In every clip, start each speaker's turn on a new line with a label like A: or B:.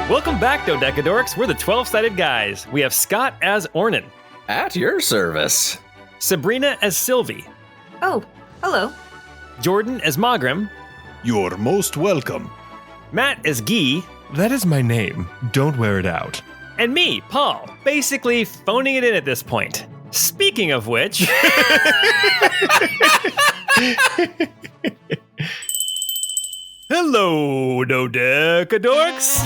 A: Welcome back, Dodecadorks. We're the 12-sided guys. We have Scott as Ornan.
B: At your service.
A: Sabrina as Sylvie.
C: Oh, hello.
A: Jordan as Magram.
D: You're most welcome.
A: Matt as Guy.
D: That is my name. Don't wear it out.
A: And me, Paul. Basically phoning it in at this point. Speaking of which... Hello, Dodecadorks.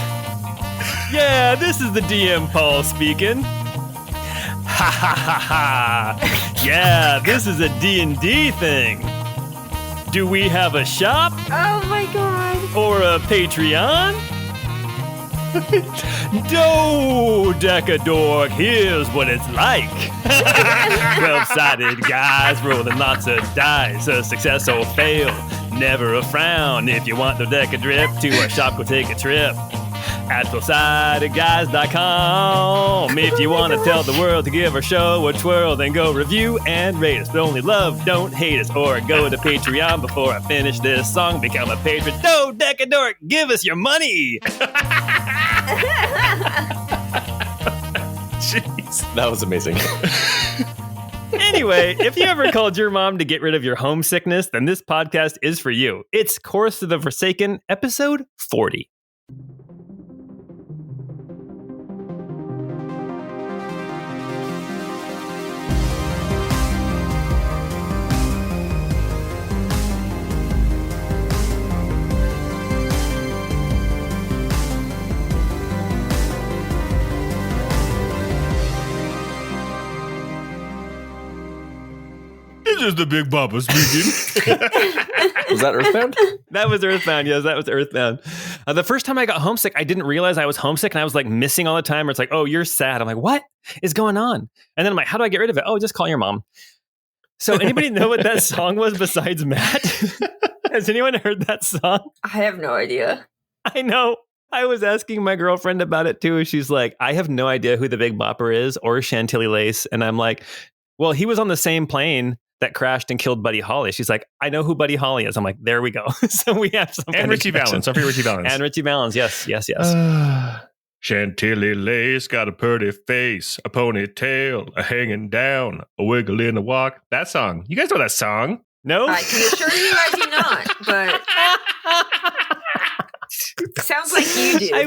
A: Yeah, this is the DM Paul speaking. Ha ha ha ha. Yeah, this is a D&D thing. Do we have a shop?
C: Oh my god.
A: Or a Patreon? Dodecadork, here's what it's like. 12-sided guys rolling lots of dice, a success or fail. Never a frown. If you want the Decadrip, to our shop, go take a trip. At 12sidedguys.com. If you want to tell the world to give our show a twirl, then go review and rate us. But only love, don't hate us. Or go to Patreon before I finish this song. Become a patron. Dodecadork, give us your money.
B: Jeez, that was amazing.
A: Anyway, if you ever called your mom to get rid of your homesickness, then this podcast is for you. It's Chorus of the Forsaken, episode 40.
D: This is the Big Papa speaking.
B: Was that Earthbound?
A: That was Earthbound. Yes, that was Earthbound. The first time I got homesick, I didn't realize I was homesick, and I was like missing all the time. Where it's like, oh, you're sad. I'm like, what is going on? And then I'm like, how do I get rid of it? Oh, just call your mom. So anybody know what that song was besides Matt? Has anyone heard that song?
C: I have no idea.
A: I know. I was asking my girlfriend about it too. She's like, I have no idea who the Big Bopper is or Chantilly Lace. And I'm like, well, he was on the same plane that crashed and killed Buddy Holly. She's like, I know who Buddy Holly is. I'm like, there we go. So we have some.
D: And Richie Valens. Don't forget Richie Valens.
A: And Richie Valens. Yes.
D: Chantilly lace, got a pretty face, a ponytail, a hanging down, a wiggle in the walk. That song. You guys know that song?
A: No?
C: I can assure you I do not, but sounds like you do.
A: I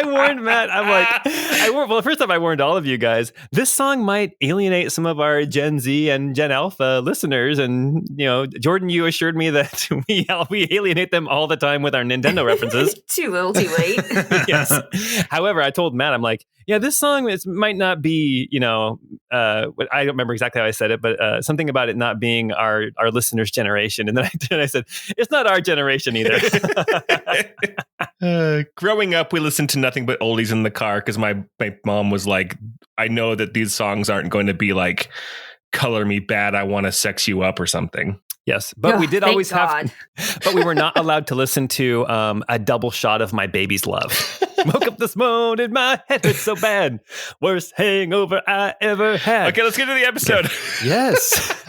A: warned Matt. I'm like, well, first off, I warned all of you guys. This song might alienate some of our Gen Z and Gen Alpha listeners. And, you know, Jordan, you assured me that we alienate them all the time with our Nintendo references.
C: Too little, too late.
A: Yes. However, I told Matt, I'm like, yeah, this song might not be, you know, I don't remember exactly how I said it, but something about it not being our listeners' generation. And then I said, it's not our generation either.
D: Growing up, we listened to nothing but oldies in the car because my mom was like, I know that these songs aren't going to be like, color me bad, I want to sex you up or something.
A: Yes, but we did always
C: God.
A: have, but we were not allowed to listen to a double shot of My Baby's Love. Woke up this morning, my head hurts so bad. Worst hangover I ever had.
D: Okay, let's get to the episode.
A: Yes.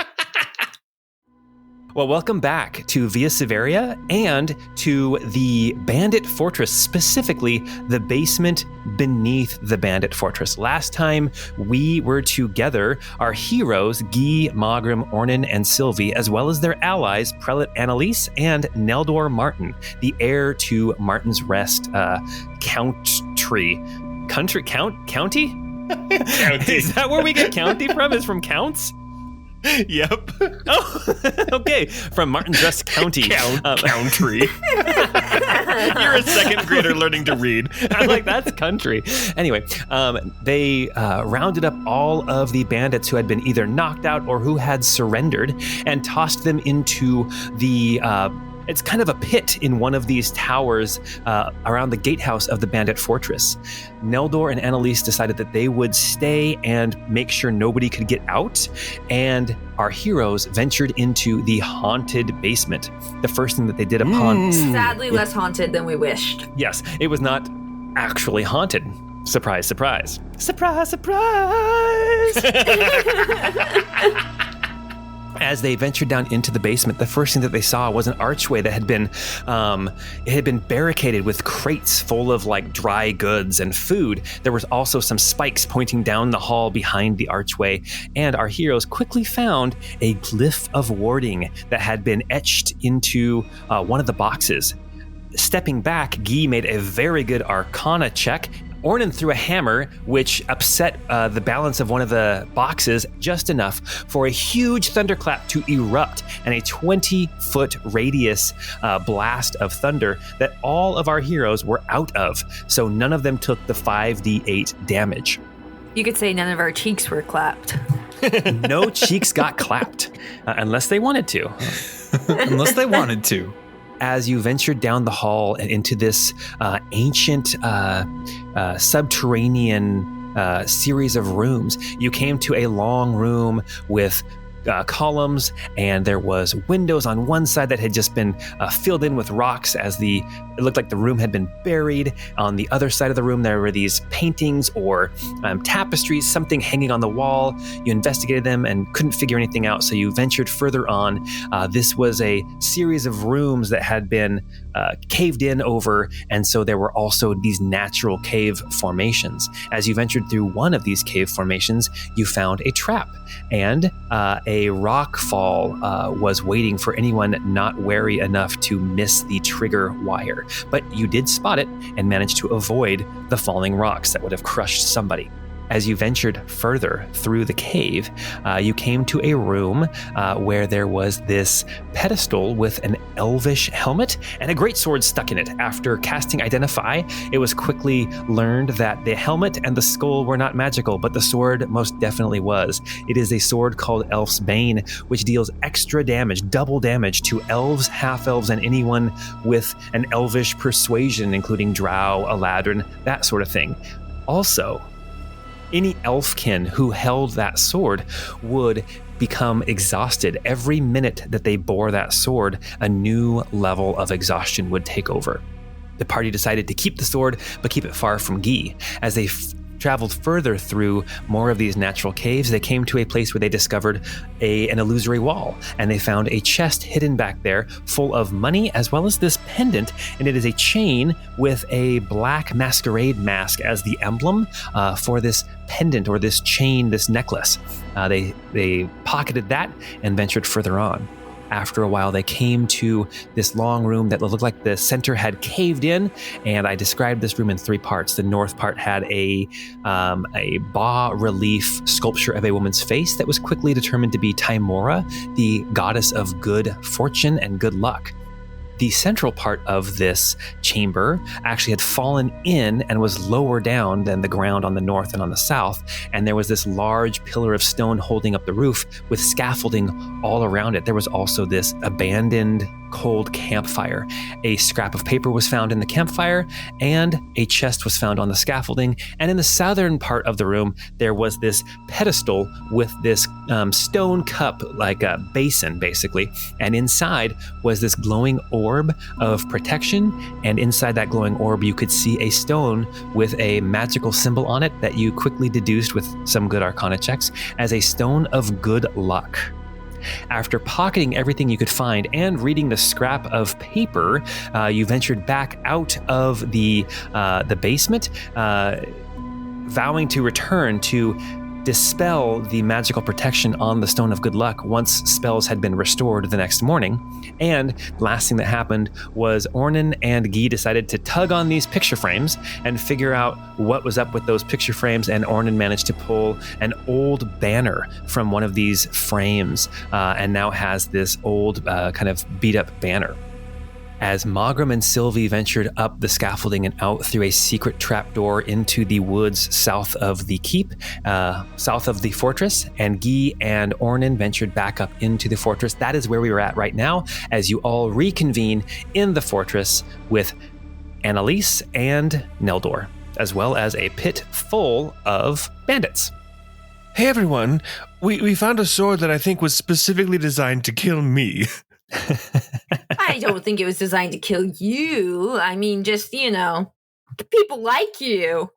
A: Well, welcome back to Via Severia and to the Bandit Fortress, specifically the basement beneath the Bandit Fortress. Last time we were together, our heroes, Guy, Magram, Ornan, and Sylvie, as well as their allies, Prelate Annalise and Neldor Martin, the heir to Martin's Rest county?
D: County.
A: Is that where we get county from? Is from counts?
D: Yep.
A: Oh, okay. From Martin's Rest County.
D: Country. You're a second grader learning to read.
A: I'm like, that's country. Anyway, they rounded up all of the bandits who had been either knocked out or who had surrendered and tossed them into the... it's kind of a pit in one of these towers around the gatehouse of the Bandit Fortress. Neldor and Annalise decided that they would stay and make sure nobody could get out, and our heroes ventured into the haunted basement. The first thing that they did upon...
C: Sadly less haunted than we wished.
A: Yes, it was not actually haunted. Surprise, surprise. Surprise, surprise! As they ventured down into the basement, the first thing that they saw was an archway that had been barricaded with crates full of like dry goods and food. There was also some spikes pointing down the hall behind the archway, and our heroes quickly found a glyph of warding that had been etched into one of the boxes. Stepping back, Guy made a very good Arcana check. Ornan threw a hammer, which upset the balance of one of the boxes just enough for a huge thunderclap to erupt and a 20-foot radius blast of thunder that all of our heroes were out of. So none of them took the 5d8 damage.
C: You could say none of our cheeks were clapped.
A: No cheeks got clapped, unless they wanted to.
E: Unless they wanted to.
A: As you ventured down the hall and into this ancient subterranean series of rooms, you came to a long room with columns, and there was windows on one side that had just been filled in with rocks as it looked like the room had been buried. On the other side of the room, there were these paintings or tapestries, something hanging on the wall. You investigated them and couldn't figure anything out, so you ventured further on. This was a series of rooms that had been caved in over, and so there were also these natural cave formations. As you ventured through one of these cave formations, you found a trap, and a rock fall was waiting for anyone not wary enough to miss the trigger wire. But you did spot it and managed to avoid the falling rocks that would have crushed somebody. As you ventured further through the cave, you came to a room where there was this pedestal with an elvish helmet and a great sword stuck in it. After casting Identify, it was quickly learned that the helmet and the skull were not magical, but the sword most definitely was. It is a sword called Elf's Bane, which deals extra damage, double damage to elves, half-elves, and anyone with an elvish persuasion, including drow, Eladrin, that sort of thing. Also, any elfkin who held that sword would become exhausted. Every minute that they bore that sword, a new level of exhaustion would take over. The party decided to keep the sword, but keep it far from Guy. As they traveled further through more of these natural caves, they came to a place where they discovered an illusory wall, and they found a chest hidden back there full of money as well as this pendant, and it is a chain with a black masquerade mask as the emblem for this pendant or this chain, this necklace. They pocketed that and ventured further on. After a while, they came to this long room that looked like the center had caved in, and I described this room in three parts. The north part had a bas-relief sculpture of a woman's face that was quickly determined to be Timora, the goddess of good fortune and good luck. The central part of this chamber actually had fallen in and was lower down than the ground on the north and on the south, and there was this large pillar of stone holding up the roof with scaffolding all around it. There was also this abandoned cold campfire. A scrap of paper was found in the campfire, and a chest was found on the scaffolding. And in the southern part of the room, there was this pedestal with this stone cup, like a basin, basically. And inside was this glowing orb of protection. And inside that glowing orb, you could see a stone with a magical symbol on it that you quickly deduced with some good Arcana checks as a stone of good luck. After pocketing everything you could find and reading the scrap of paper, you ventured back out of the basement, vowing to return to dispel the magical protection on the Stone of Good Luck once spells had been restored the next morning. And the last thing that happened was Ornan and Guy decided to tug on these picture frames and figure out what was up with those picture frames, and Ornan managed to pull an old banner from one of these frames and now has this old kind of beat up banner. As Mogram and Sylvie ventured up the scaffolding and out through a secret trapdoor into the woods south of the keep, south of the fortress, and Guy and Ornan ventured back up into the fortress. That is where we were at right now, as you all reconvene in the fortress with Annalise and Neldor, as well as a pit full of bandits.
D: Hey everyone, we found a sword that I think was specifically designed to kill me.
C: I don't think it was designed to kill you. I mean, just, the people like you.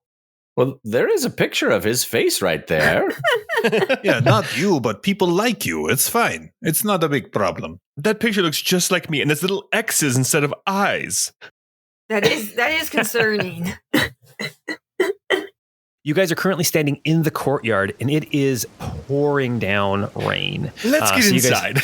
B: Well, there is a picture of his face right there.
E: Yeah, not you, but people like you. It's fine. It's not a big problem.
D: That picture looks just like me, and there's little X's instead of eyes.
C: That is concerning.
A: You guys are currently standing in the courtyard, and it is pouring down rain.
D: Let's get inside.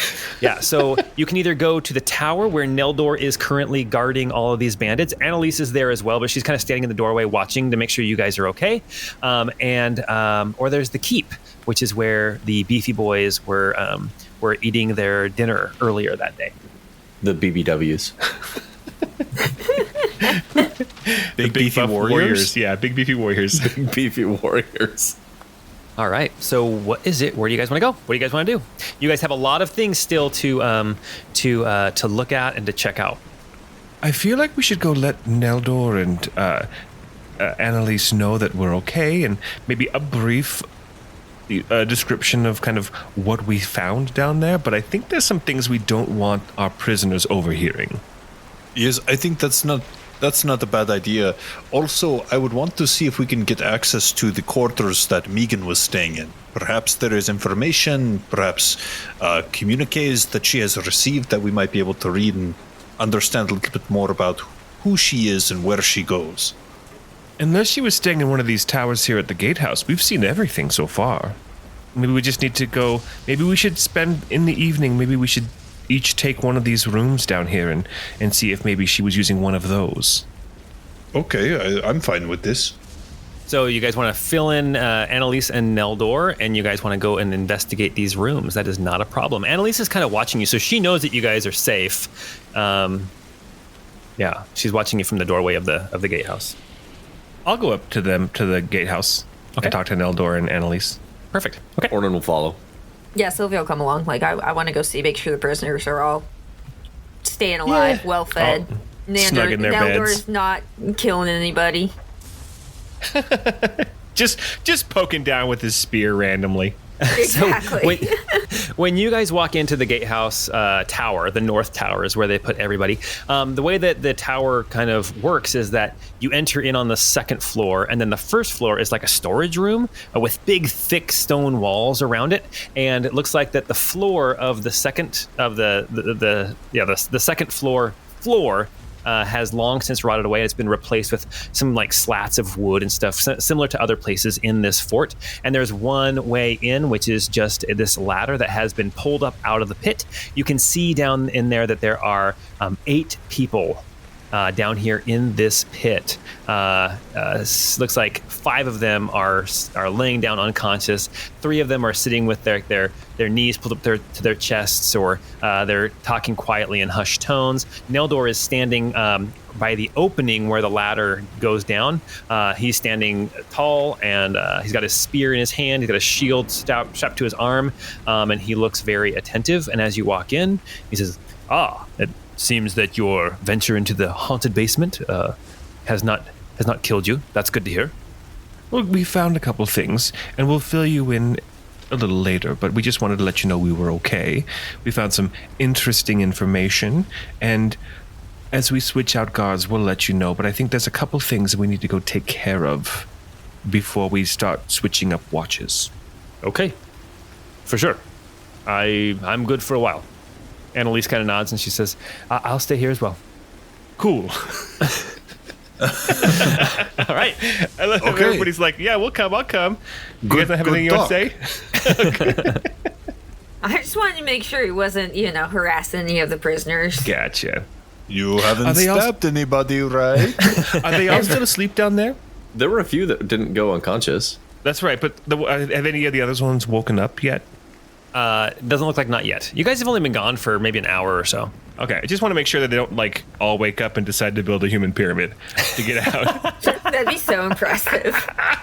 A: So you can either go to the tower where Neldor is currently guarding all of these bandits. Annalise is there as well, but she's kind of standing in the doorway watching to make sure you guys are okay. Or there's the keep, which is where the beefy boys were eating their dinner earlier that day.
B: The BBWs.
D: Big beefy warriors. Yeah, big beefy warriors.
B: Big beefy warriors.
A: All right. So what is it? Where do you guys want to go? What do you guys want to do? You guys have a lot of things still to look at and to check out.
D: I feel like we should go let Neldor and Annalise know that we're okay, and maybe a brief description of kind of what we found down there. But I think there's some things we don't want our prisoners overhearing.
E: Yes, I think that's not a bad idea. Also, I would want to see if we can get access to the quarters that Megan was staying in. Perhaps there is information, perhaps communiques that she has received that we might be able to read and understand a little bit more about who she is and where she goes.
D: Unless she was staying in one of these towers here at the gatehouse, we've seen everything so far. Maybe we just need to go. Maybe we should spend in the evening. Maybe we should each take one of these rooms down here and see if maybe she was using one of those.
E: Okay, I'm fine with this.
A: So you guys want to fill in Annalise and Neldor, and you guys want to go and investigate these rooms. That is not a problem. Annalise is kind of watching you, so she knows that you guys are safe. She's watching you from the doorway of the gatehouse.
D: I'll go up to the gatehouse and talk to Neldor and Annalise.
A: Perfect. Okay.
B: Ornan will follow.
C: Yeah, Sylvia will come along. Like, I want to go see, make sure the prisoners are all staying alive, well fed.
D: Snug in their
C: Neldor
D: beds.
C: is not killing anybody.
D: just poking down with his spear randomly.
C: Exactly.
A: So when you guys walk into the gatehouse tower, the north tower is where they put everybody. The way that the tower kind of works is that you enter in on the second floor, and then the first floor is like a storage room with big, thick stone walls around it. And it looks like that the floor of the second of the second floor has long since rotted away. It's been replaced with some like slats of wood and stuff similar to other places in this fort. And there's one way in, which is just this ladder that has been pulled up out of the pit. You can see down in there that there are 8 people down here in this pit. Looks like 5 of them are laying down unconscious. 3 of them are sitting with their knees pulled up to their chests, or they're talking quietly in hushed tones. Neldor is standing by the opening where the ladder goes down. He's standing tall, and he's got his spear in his hand. He's got a shield strapped to his arm, and he looks very attentive. And as you walk in, he says, it seems that your venture into the haunted basement has not killed you. That's good to hear.
D: Well, we found a couple things, and we'll fill you in a little later, but we just wanted to let you know we were okay. We found some interesting information, and as we switch out guards, we'll let you know, but I think there's a couple things that we need to go take care of before we start switching up watches.
A: Okay. For sure. I'm good for a while. Annalise kind of nods and she says, I'll stay here as well.
D: Cool.
A: All right.
D: I love everybody's like, yeah, I'll come. You guys don't have anything you want to say?
C: I just wanted to make sure he wasn't, harassing any of the prisoners.
D: Gotcha.
E: You haven't stabbed anybody, right?
D: Are they all still asleep down there?
B: There were a few that didn't go unconscious.
D: That's right, but have any of the others ones woken up yet?
A: Doesn't look like not yet. You guys have only been gone for maybe an hour or so.
D: Okay, I just want to make sure that they don't all wake up and decide to build a human pyramid to get out.
C: That'd be so impressive.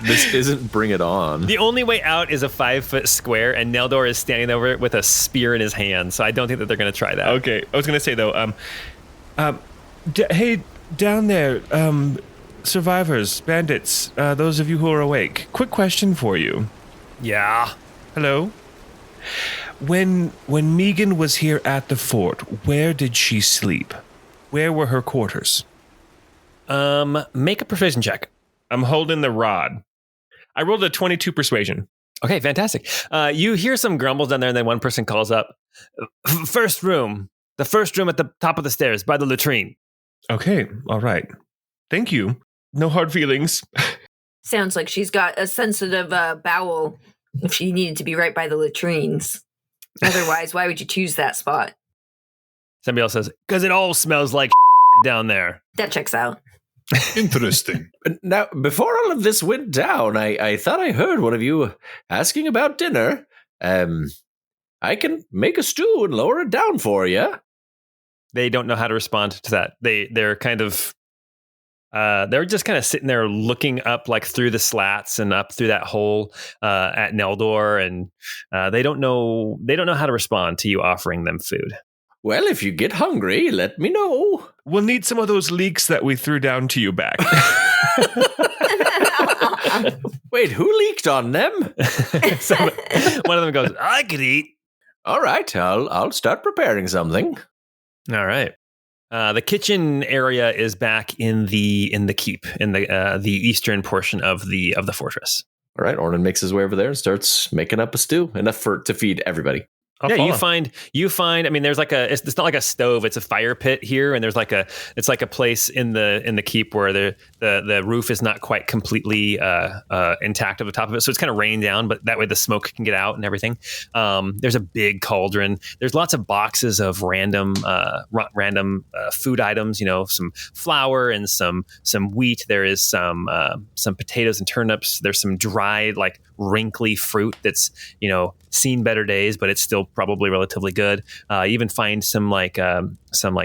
B: This isn't Bring It On.
A: The only way out is a 5-foot square, and Neldor is standing over it with a spear in his hand. So I don't think that they're going to try that.
D: Okay, I was going to say though, hey, down there, survivors, bandits, those of you who are awake. Quick question for you.
A: Yeah.
D: Hello. When Megan was here at the fort, where did she sleep? Where were her quarters?
A: Make a precision check.
D: I'm holding the rod. I rolled a 22 persuasion.
A: Okay, fantastic. You hear some grumbles down there, and then one person calls up, first room. The first room at the top of the stairs by the latrine.
D: Okay, all right. Thank you. No hard feelings.
C: Sounds like she's got a sensitive bowel if she needed to be right by the latrines. Otherwise, why would you choose that spot?
A: Somebody else says, because it all smells like down there.
C: That checks out.
E: Interesting.
B: Now, before all of this went down, I thought I heard one of you asking about dinner. I can make a stew and lower it down for you.
A: They don't know how to respond to that. They're kind of they're just kind of sitting there looking up like through the slats and up through that hole at Neldor, and they don't know how to respond to you offering them food.
B: Well, if you get hungry, let me know.
D: We'll need some of those leeks that we threw down to you back.
B: Wait, who leaked on them?
A: One of them goes, I could eat.
B: All right, I'll start preparing something.
A: All right. The kitchen area is back in the keep, in the eastern portion of the fortress.
B: All right, Ornan makes his way over there and starts making up a stew, enough to feed everybody.
A: Yeah, you find. I mean, there's like it's not like a stove; it's a fire pit here, and there's it's like a place in the keep where the roof is not quite completely intact at the top of it, so it's kind of rained down, but that way the smoke can get out and everything. There's a big cauldron. There's lots of boxes of random food items. You know, some flour and some wheat. There is some potatoes and turnips. There's some dried like wrinkly fruit that's seen better days, but it's still probably relatively good. You even find some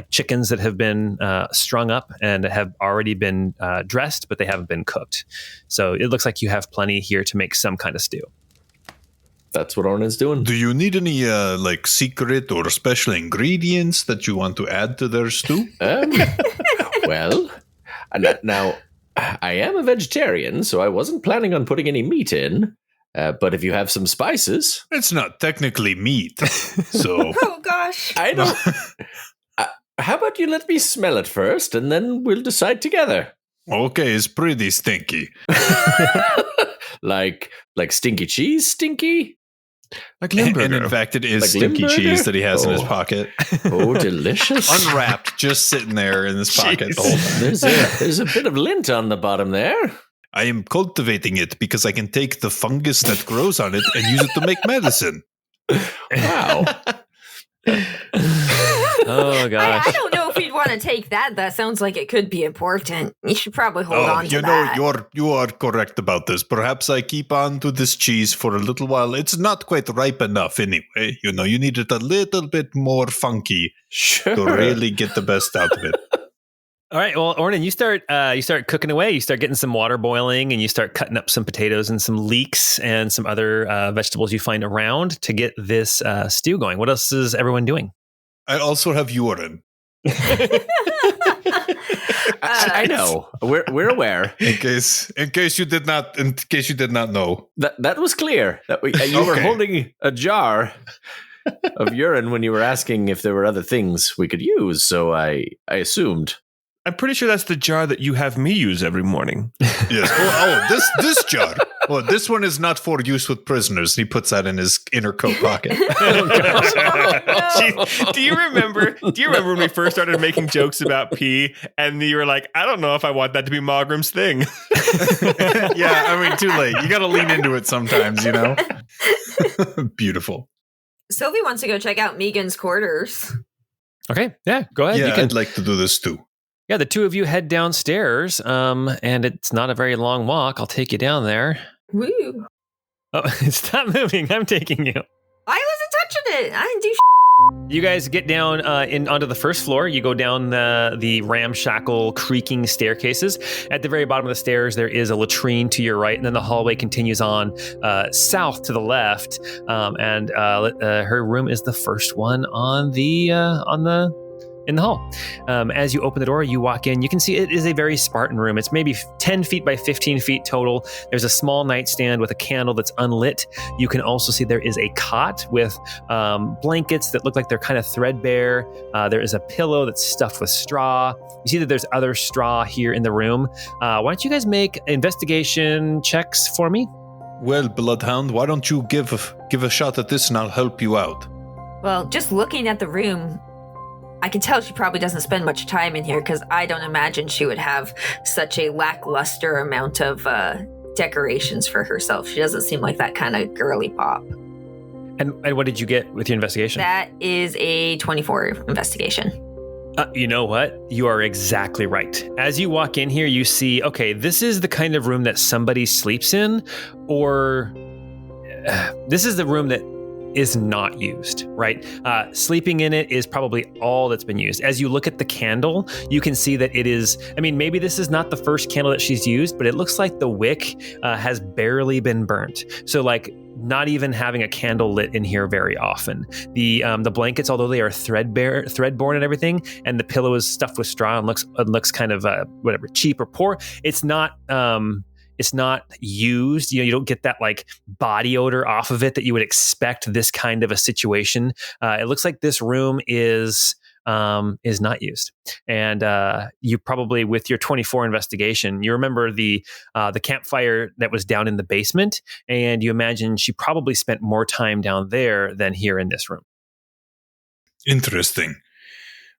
A: chickens that have been strung up and have already been dressed, but they haven't been cooked. So it looks like you have plenty here to make some kind of stew.
B: That's what Ornan's doing.
E: Do you need any secret or special ingredients that you want to add to their stew?
B: Well, now I am a vegetarian, so I wasn't planning on putting any meat in. But if you have some spices...
E: It's not technically meat, so...
C: Oh, gosh.
B: I don't... how about you let me smell it first, and then we'll decide together.
E: Okay, it's pretty stinky.
B: Like stinky cheese stinky?
D: Like Limburger.
E: And in fact, it is
B: Like
E: stinky
B: Limburger?
E: cheese that he has in his pocket.
B: Oh, delicious.
E: Unwrapped, just sitting there in his pocket the whole time.
B: There's a bit of lint on the bottom there.
E: I am cultivating it because I can take the fungus that grows on it and use it to make medicine.
B: Wow.
A: Oh gosh.
C: I don't know if you'd want to take that. That sounds like it could be important. You should probably hold on to that.
E: You are correct about this. Perhaps I keep on to this cheese for a little while. It's not quite ripe enough anyway. You need it a little bit more funky to really get the best out of it.
A: All right. Well, Ornan, you start cooking away. You start getting some water boiling, and you start cutting up some potatoes and some leeks and some other vegetables you find around to get this stew going. What else is everyone doing?
E: I also have urine.
B: I know. We're aware.
E: In case you did not know.
B: That was clear. That you were holding a jar of urine when you were asking if there were other things we could use. So I assumed.
D: I'm pretty sure that's the jar that you have me use every morning.
E: Yes. This jar. Well, this one is not for use with prisoners. He puts that in his inner coat pocket.
D: Jeez, do you remember when we first started making jokes about pee and you were like, I don't know if I want that to be Mogram's thing.
E: Yeah, I mean, too late. You got to lean into it sometimes, Beautiful.
C: Sylvie wants to go check out Megan's quarters.
A: Okay. Yeah, go ahead.
E: Yeah, I'd like to do this too.
A: Yeah, the two of you head downstairs, and it's not a very long walk. I'll take you down there.
C: Woo.
A: Oh, stop moving. I'm taking you.
C: I wasn't touching it. I didn't do
A: You guys get down onto the first floor. You go down the ramshackle, creaking staircases. At the very bottom of the stairs, there is a latrine to your right, and then the hallway continues on south to the left. And her room is the first one on the in the hall. As you open the door, you walk in. You can see it is a very Spartan room. It's maybe 10 feet by 15 feet total. There's a small nightstand with a candle that's unlit. You can also see there is a cot with blankets that look like they're kind of threadbare. There is a pillow that's stuffed with straw. You see that there's other straw here in the room. Why don't you guys make investigation checks for me?
E: Well, Bloodhound, why don't you give a shot at this and I'll help you out.
C: Well, just looking at the room, I can tell she probably doesn't spend much time in here because I don't imagine she would have such a lackluster amount of decorations for herself. She doesn't seem like that kind of girly pop.
A: And what did you get with your investigation?
C: That is a 24 investigation.
A: You know what? You are exactly right. As you walk in here, you see, okay, this is the kind of room that somebody sleeps in, or this is the room that is not used, right? Sleeping in it is probably all that's been used. As you look at the candle, you can see that it is, maybe this is not the first candle that she's used, but it looks like the wick has barely been burnt. So like not even having a candle lit in here very often. The blankets, although they are threadborne and everything, and the pillow is stuffed with straw and looks kind of cheap or poor. It's not used. You don't get that like body odor off of it that you would expect this kind of a situation. It looks like this room is not used. And you probably, with your 24 investigation, you remember the campfire that was down in the basement, and you imagine she probably spent more time down there than here in this room.
E: Interesting.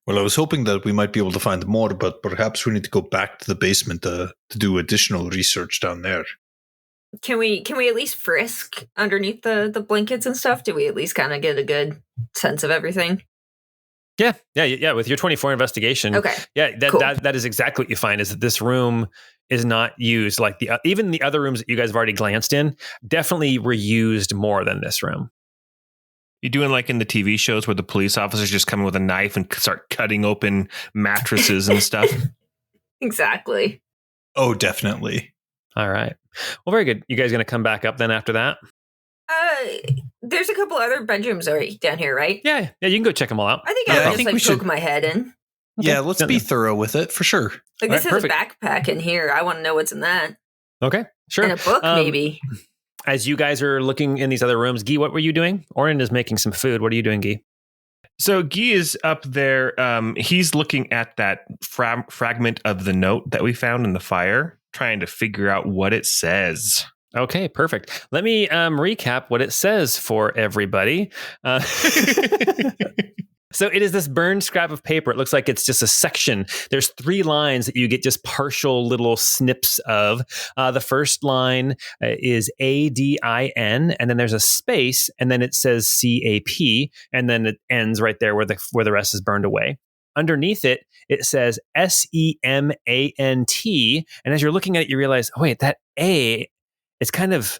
E: Well, I was hoping that we might be able to find more, but perhaps we need to go back to the basement to do additional research down there.
C: Can we at least frisk underneath the blankets and stuff? Do we at least kind of get a good sense of everything?
A: Yeah. With your 24 investigation,
C: okay.
A: Yeah,
C: Cool.
A: that is exactly what you find, is that this room is not used. Like even the other rooms that you guys have already glanced in definitely were used more than this room.
D: You doing like in the TV shows where the police officers just come in with a knife and start cutting open mattresses and stuff?
C: Exactly.
E: Oh, definitely.
A: All right. Well, very good. You guys going to come back up then after that?
C: There's a couple other bedrooms already down here, right?
A: Yeah. You can go check them all out.
C: I think
E: Yeah,
C: I'll
E: I think
C: just poke my head in.
A: Okay.
E: Yeah, let's be thorough with it for sure.
C: Like,
A: All
C: this
A: right,
C: is a backpack in here. I want to know what's in that.
A: Okay, sure.
C: And a book, maybe.
A: As you guys are looking in these other rooms, Guy, what were you doing? Orin is making some food. What are you doing, Guy?
D: So Guy is up there. He's looking at that fragment of the note that we found in the fire, trying to figure out what it says.
A: Okay, perfect. Let me recap what it says for everybody. So it is this burned scrap of paper. It looks like it's just a section. There's 3 lines that you get just partial little snips of. The first line is ADIN, and then there's a space, and then it says CAP, and then it ends right there where the rest is burned away. Underneath it, it says SEMANT, and as you're looking at it, you realize, oh wait, that A, it's kind of,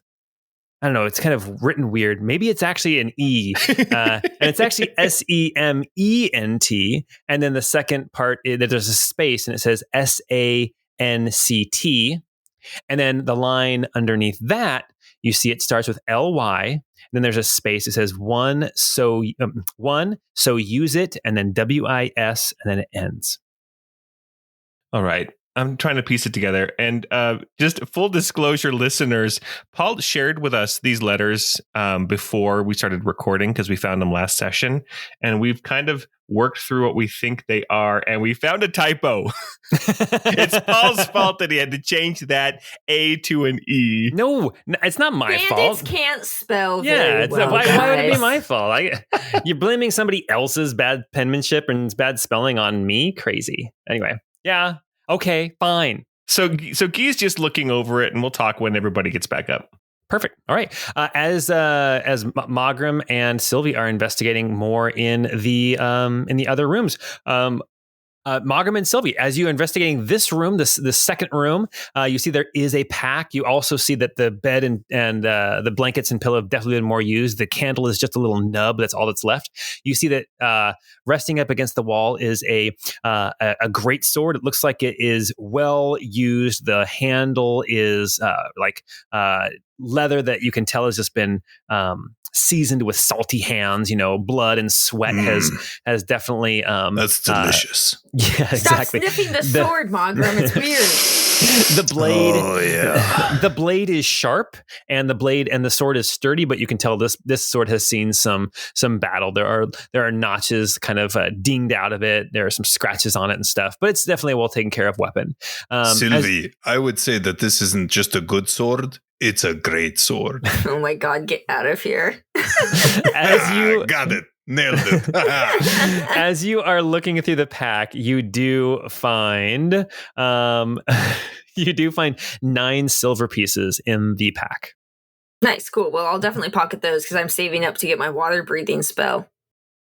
A: I don't know, it's kind of written weird. Maybe it's actually an E, and it's actually SEMENT. And then the second part, there's a space and it says SANCT. And then the line underneath that, you see it starts with LY. And then there's a space. It says one, so use it, and then WIS, and then it ends.
D: All right. I'm trying to piece it together. And just full disclosure, listeners, Paul shared with us these letters before we started recording because we found them last session. And we've kind of worked through what we think they are. And we found a typo. It's Paul's fault that he had to change that A to an E.
A: No, it's not my fault.
C: Bandits can't spell very well,
A: why would it be
C: guys.
A: my fault? You're blaming somebody else's bad penmanship and bad spelling on me? Crazy. Anyway, yeah. Okay, fine.
D: So Guy's just looking over it, and we'll talk when everybody gets back up.
A: Perfect. All right. As Magram and Sylvie are investigating more in the other rooms, Magram and Sylvie, as you're investigating this room, this second room, you see there is a pack. You also see that the bed and the blankets and pillow have definitely been more used. The candle is just a little nub. That's all that's left. You see that resting up against the wall is a great sword. It looks like it is well used. The handle is leather that you can tell has just been seasoned with salty hands. Blood and sweat has definitely.
E: That's delicious.
A: Yeah, exactly.
C: Stop sniffing the sword, Mogram. It's weird.
A: The blade.
E: Oh yeah.
A: The blade is sharp, and the sword is sturdy. But you can tell this sword has seen some battle. There are notches kind of dinged out of it. There are some scratches on it and stuff. But it's definitely a well taken care of weapon.
E: Sylvie, I would say that this isn't just a good sword. It's a great sword.
C: Oh my God, get out of here.
A: As you
E: got it. Nailed it.
A: As you are looking through the pack, you do find 9 silver pieces in the pack.
C: Nice, cool. Well, I'll definitely pocket those because I'm saving up to get my water breathing spell.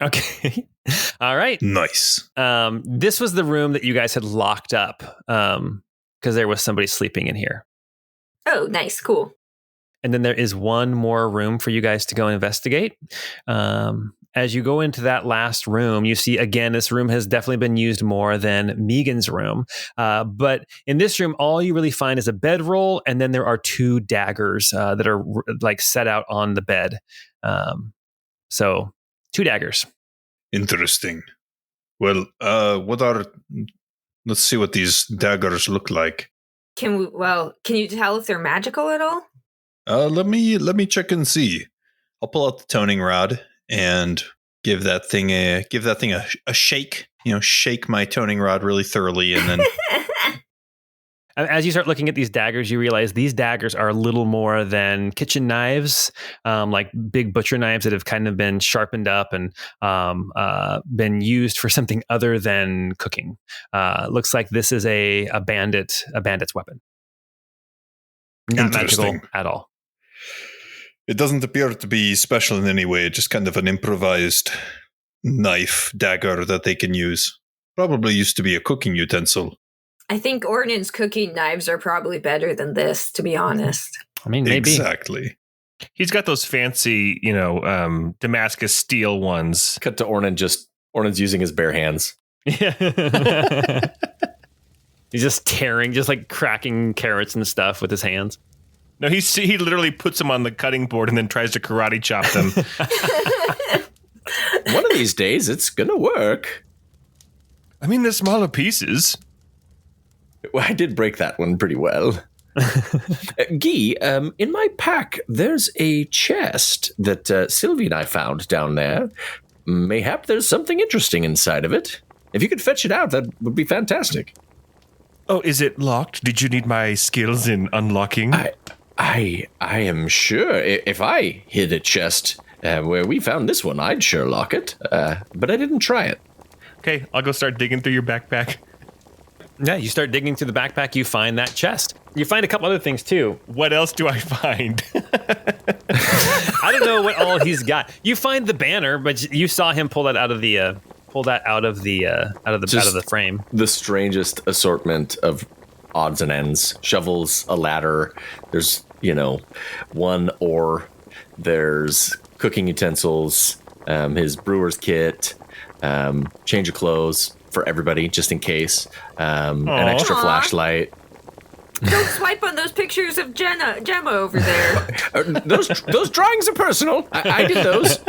A: Okay. All right.
E: Nice.
A: This was the room that you guys had locked up because there was somebody sleeping in here.
C: Oh, nice, cool.
A: And then there is one more room for you guys to go investigate. As you go into that last room, you see, again, this room has definitely been used more than Megan's room. But in this room, all you really find is a bedroll, and then there are 2 daggers that are like set out on the bed. So 2 daggers.
E: Interesting. Well, let's see what these daggers look like.
C: Can you tell if they're magical at all?
E: Let me check and see. I'll pull out the toning rod and give that thing a shake. Shake my toning rod really thoroughly, and then.
A: As you start looking at these daggers, you realize these daggers are little more than kitchen knives, like big butcher knives that have kind of been sharpened up and been used for something other than cooking. Looks like this is a bandit's weapon. Not magical at all.
E: It doesn't appear to be special in any way, just kind of an improvised knife dagger that they can use. Probably used to be a cooking utensil.
C: I think Ornan's cooking knives are probably better than this, to be honest.
A: I mean, maybe.
E: Exactly.
D: He's got those fancy, Damascus steel ones.
B: Cut to Ornan's using his bare hands.
A: Yeah. He's just tearing, just like cracking carrots and stuff with his hands.
D: No, he literally puts them on the cutting board and then tries to karate chop them.
B: One of these days, it's gonna work.
D: I mean, they're smaller pieces.
B: Well, I did break that one pretty well. Guy, in my pack, there's a chest that Sylvie and I found down there. Mayhap there's something interesting inside of it. If you could fetch it out, that would be fantastic.
D: Oh, is it locked? Did you need my skills in unlocking?
B: I am sure if I hid a chest where we found this one, I'd sure lock it. But I didn't try it.
D: Okay, I'll go start digging through your backpack.
A: Yeah, you start digging through the backpack, you find that chest. You find a couple other things too.
D: What else do I find?
A: I don't know what all he's got. You find the banner, but you saw him pull that out of the frame.
B: The strangest assortment of odds and ends. Shovels, a ladder. There's, one oar. There's cooking utensils, his brewer's kit, change of clothes for everybody, just in case. An extra flashlight.
C: Don't swipe on those pictures of Gemma over there.
B: Those drawings are personal. I did those.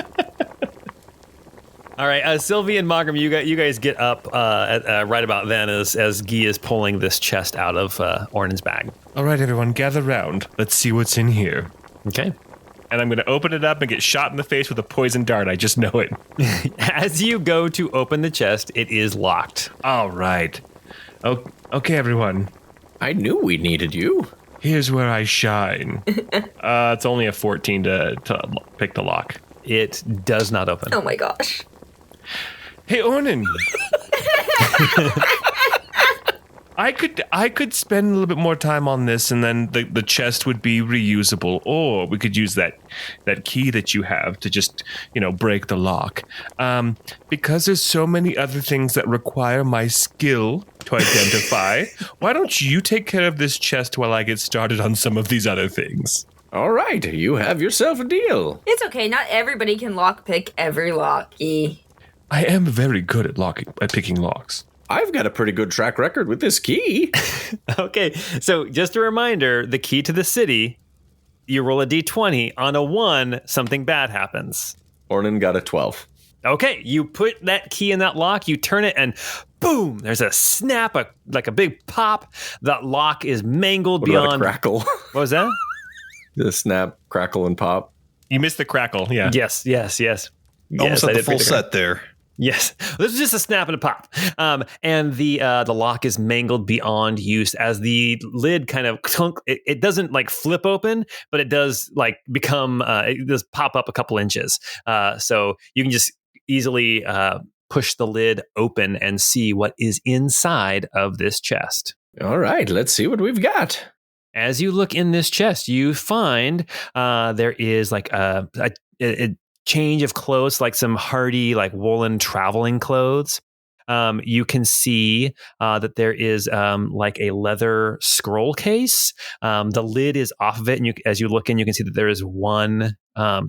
A: All right, Sylvie and Mogram, you guys get up right about then as Guy is pulling this chest out of Ornan's bag.
D: All right, everyone, gather round. Let's see what's in here.
A: Okay.
D: And I'm going to open it up and get shot in the face with a poison dart. I just know it.
A: As you go to open the chest, it is locked.
D: All right. Okay, everyone.
B: I knew we needed you.
D: Here's where I shine. It's only a 14 to pick the lock.
A: It does not open.
C: Oh my gosh.
D: Hey, Ornan. I could spend a little bit more time on this, and then the chest would be reusable, or we could use that key that you have to just break the lock. Because there's so many other things that require my skill to identify. Why don't you take care of this chest while I get started on some of these other things?
B: All right, you have yourself a deal.
C: It's okay. Not everybody can lockpick every lock.
D: I am very good at picking locks.
B: I've got a pretty good track record with this key.
A: Okay, so just a reminder, the key to the city You roll a d20. On a 1, something bad happens.
B: Ornan got a 12.
A: Okay, you put that key in that lock, you turn it, and boom, there's a snap, like a big pop. That lock is mangled
B: What
A: beyond...
B: about a crackle?
A: What was that?
B: The snap, crackle, and pop.
D: You missed the crackle, yeah.
A: Yes.
E: Almost
A: I
E: at the
A: did
E: full
A: pick
E: set there.
A: Yes, this is just a snap and a pop, and the lock is mangled beyond use as the lid kind of clunk. It doesn't like flip open, but it does like become it does pop up a couple inches. So you can just easily push the lid open and see what is inside of this chest.
B: All right, let's see what we've got.
A: As you look in this chest, you find there is like a change of clothes, like some hardy, like woolen traveling clothes. You can see that there is like a leather scroll case. The lid is off of it, and as you look in, you can see that there is one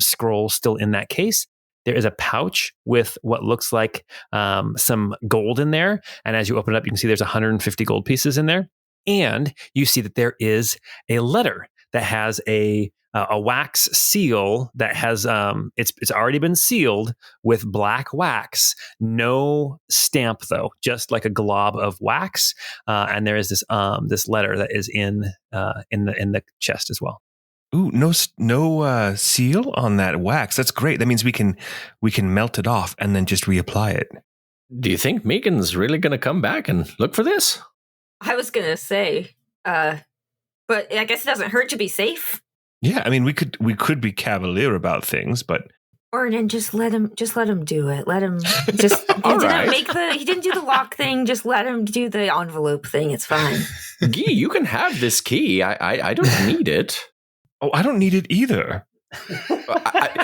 A: scroll still in that case. There is a pouch with what looks like some gold in there, and as you open it up, you can see there's 150 gold pieces in there. And you see that there is a letter that has a wax seal that has it's already been sealed with black wax, no stamp though, just like a glob of wax. And there is this letter that is in the chest as well.
D: Ooh, no seal on that wax. That's great. That means we can melt it off and then just reapply it.
B: Do you think Megan's really going to come back and look for this?
C: I was gonna say, but I guess it doesn't hurt to be safe.
D: Yeah, I mean, we could be cavalier about things, but
C: Ornan, just let him do it. Let him just. He didn't do the lock thing. Just let him do the envelope thing. It's fine.
B: Guy, you can have this key. I don't need it.
D: Oh, I don't need it either.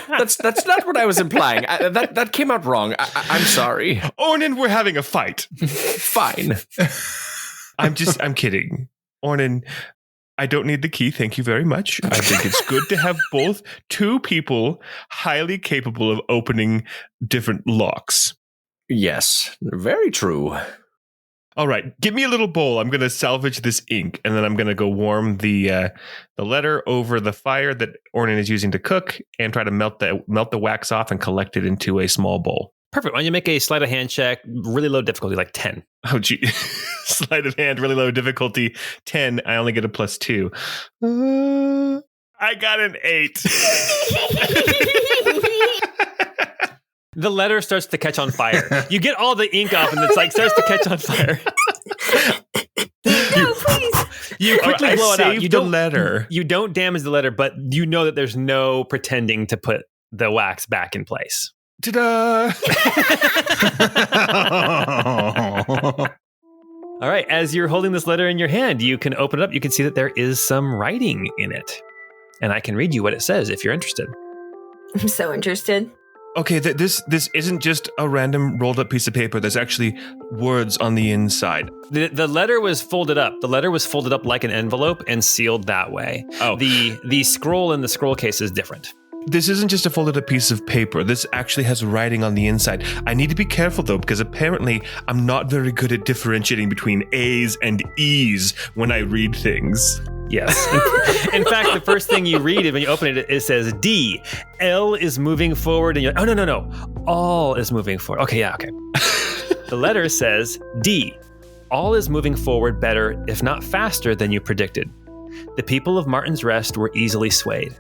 B: That's not what I was implying. That came out wrong. I'm sorry.
D: Ornan, we're having a fight.
B: Fine.
D: I'm kidding. Ornan, I don't need the key. Thank you very much. I think it's good to have both two people highly capable of opening different locks.
B: Yes, very true.
D: All right, give me a little bowl. I'm going to salvage this ink, and then I'm going to go warm the letter over the fire that Ornan is using to cook, and try to melt the wax off and collect it into a small bowl.
A: Perfect. Why don't you make a sleight of hand check, really low difficulty, like 10.
D: Oh, gee. Sleight of hand, really low difficulty, 10. I only get a +2. I got an 8.
A: The letter starts to catch on fire. You get all the ink off, and it's like starts to catch on fire.
C: No, please.
A: You quickly blow it out. You don't
D: letter.
A: You don't damage the letter, but you know that there's no pretending to put the wax back in place.
D: Ta-da!
A: All right, as you're holding this letter in your hand, you can open it up. You can see that there is some writing in it. And I can read you what it says if you're interested.
C: I'm so interested.
D: Okay, this isn't just a random rolled up piece of paper. There's actually words on the inside.
A: The letter was folded up. The letter was folded up like an envelope and sealed that way.
D: Oh.
A: The scroll in the scroll case is different.
D: This isn't just a folded up piece of paper. This actually has writing on the inside. I need to be careful, though, because apparently I'm not very good at differentiating between A's and E's when I read things.
A: Yes. In fact, the first thing you read when you open it, it says D. L is moving forward. And you're like, oh, no. All is moving forward. Okay, yeah, okay. The letter says D. All is moving forward better, if not faster, than you predicted. The people of Martin's Rest were easily swayed.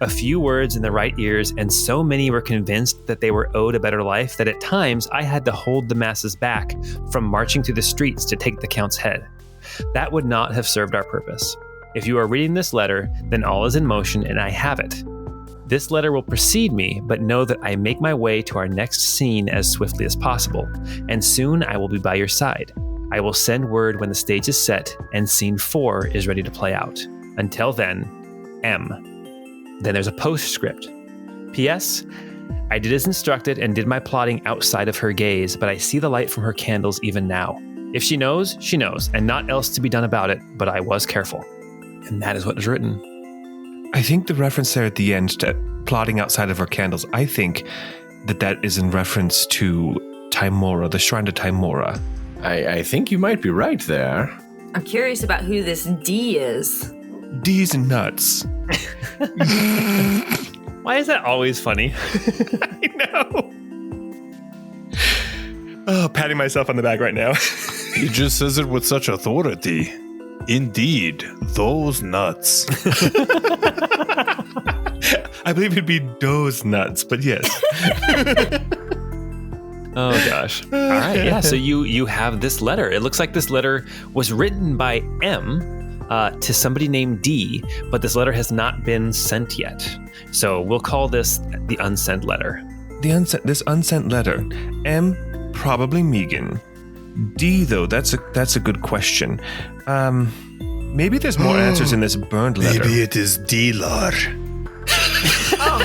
A: A few words in the right ears, and so many were convinced that they were owed a better life that at times I had to hold the masses back from marching through the streets to take the Count's head. That would not have served our purpose. If you are reading this letter, then all is in motion and I have it. This letter will precede me, but know that I make my way to our next scene as swiftly as possible, and soon I will be by your side. I will send word when the stage is set and scene 4 is ready to play out. Until then, M. Then there's a postscript. P.S. I did as instructed and did my plotting outside of her gaze, but I see the light from her candles even now. If she knows, and not else to be done about it, but I was careful. And that is what is written.
D: I think the reference there at the end to plotting outside of her candles, I think that is in reference to Timora, the Shrine to Timora.
B: I think you might be right there.
C: I'm curious about who this D is.
D: D's nuts.
A: Why is that always funny?
D: I know. Oh, patting myself on the back right now.
E: He just says it with such authority. Indeed, those nuts.
D: I believe it'd be those nuts, but yes.
A: Oh gosh. All right. Yeah. So you have this letter. It looks like this letter was written by M to somebody named D, but this letter has not been sent yet. So we'll call this the unsent letter.
D: This unsent letter. M, probably Megan. D, though, that's a good question. Maybe there's more answers in this burned letter.
E: Maybe it is Dealar.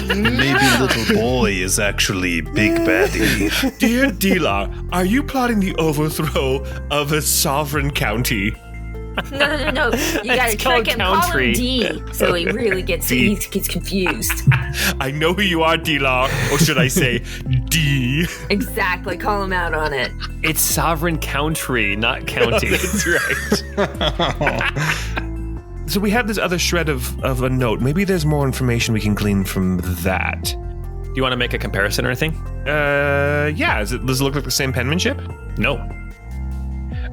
E: Maybe little boy is actually big baddie.
D: Dear Dealar, are you plotting the overthrow of a sovereign county?
C: No. You gotta
A: It's called
C: trick him. Call
A: country.
C: him D, so he really gets confused.
D: I know who you are, Dealar, or should I say D?
C: Exactly. Call him out on it.
A: It's sovereign country, not county.
D: That's right. So we have this other shred of a note. Maybe there's more information we can glean from that.
A: Do you want to make a comparison or anything?
D: Yeah. Does it look like the same penmanship?
A: No.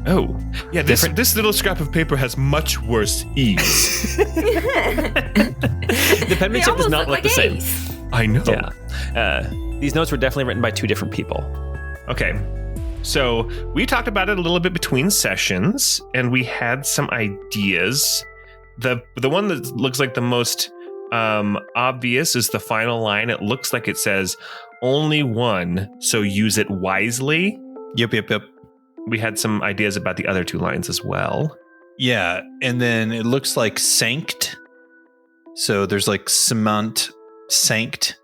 D: Oh, yeah. This little scrap of paper has much worse ease.
A: The penmanship does not look the same.
C: Ace.
D: I know.
A: Yeah. These notes were definitely written by two different people.
D: Okay. So we talked about it a little bit between sessions, and we had some ideas. The one that looks like the most obvious is the final line. It looks like it says, "Only one, so use it wisely."
E: Yep.
D: We had some ideas about the other two lines as well.
E: Yeah, and then it looks like sanct. So there's like cement sanct.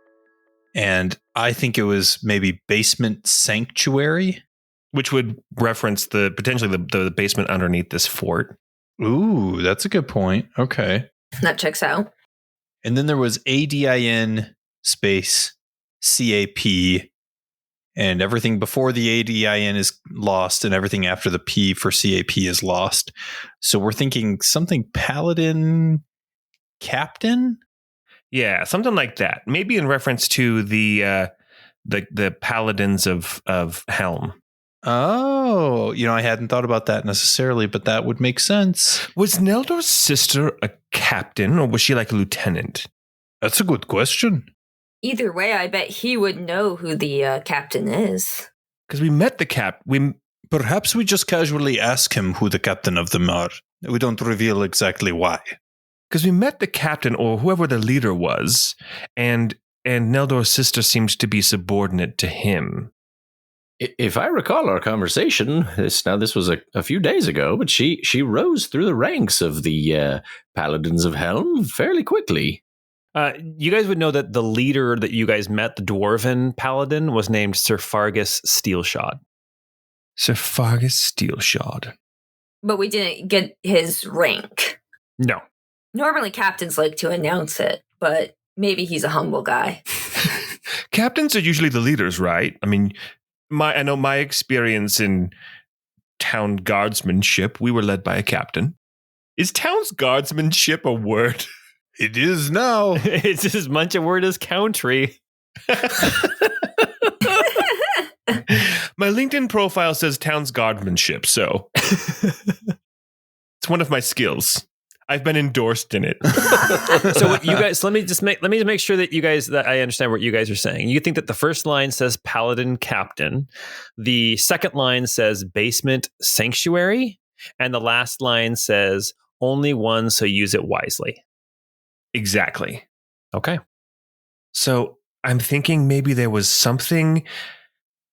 E: And I think it was maybe basement sanctuary.
D: Which would reference potentially the basement underneath this fort.
E: Ooh, that's a good point. Okay.
C: That checks out.
E: And then there was ADIN space CAP. And everything before the ADIN is lost, and everything after the P for CAP is lost. So we're thinking something paladin captain?
D: Yeah, something like that. Maybe in reference to the paladins of Helm.
E: Oh, I hadn't thought about that necessarily, but that would make sense.
D: Was Neldor's sister a captain, or was she like a lieutenant?
E: That's a good question.
C: Either way, I bet he would know who the captain is.
D: Because we met the
E: Perhaps we just casually ask him who the captain of them are. We don't reveal exactly why.
D: Because we met the captain, or whoever the leader was, and Neldor's sister seemed to be subordinate to him.
B: If I recall our conversation, this was a few days ago, but she rose through the ranks of the Paladins of Helm fairly quickly.
A: You guys would know that the leader that you guys met, the dwarven paladin, was named Sir Fargus Steelshod.
D: Sir Fargus Steelshod.
C: But we didn't get his rank.
A: No.
C: Normally captains like to announce it, but maybe he's a humble guy.
D: Captains are usually the leaders, right? I mean, I know my experience in town guardsmanship, we were led by a captain. Is town's guardsmanship a word?
E: It is now.
A: It's as much a word as country.
D: My LinkedIn profile says town's guardsmanship, so it's one of my skills. I've been endorsed in it.
A: So what you guys, let me just make sure that I understand what you guys are saying. You think that the first line says paladin captain, the second line says basement sanctuary, and the last line says only one, so use it wisely.
D: Exactly.
A: Okay.
D: So I'm thinking maybe there was something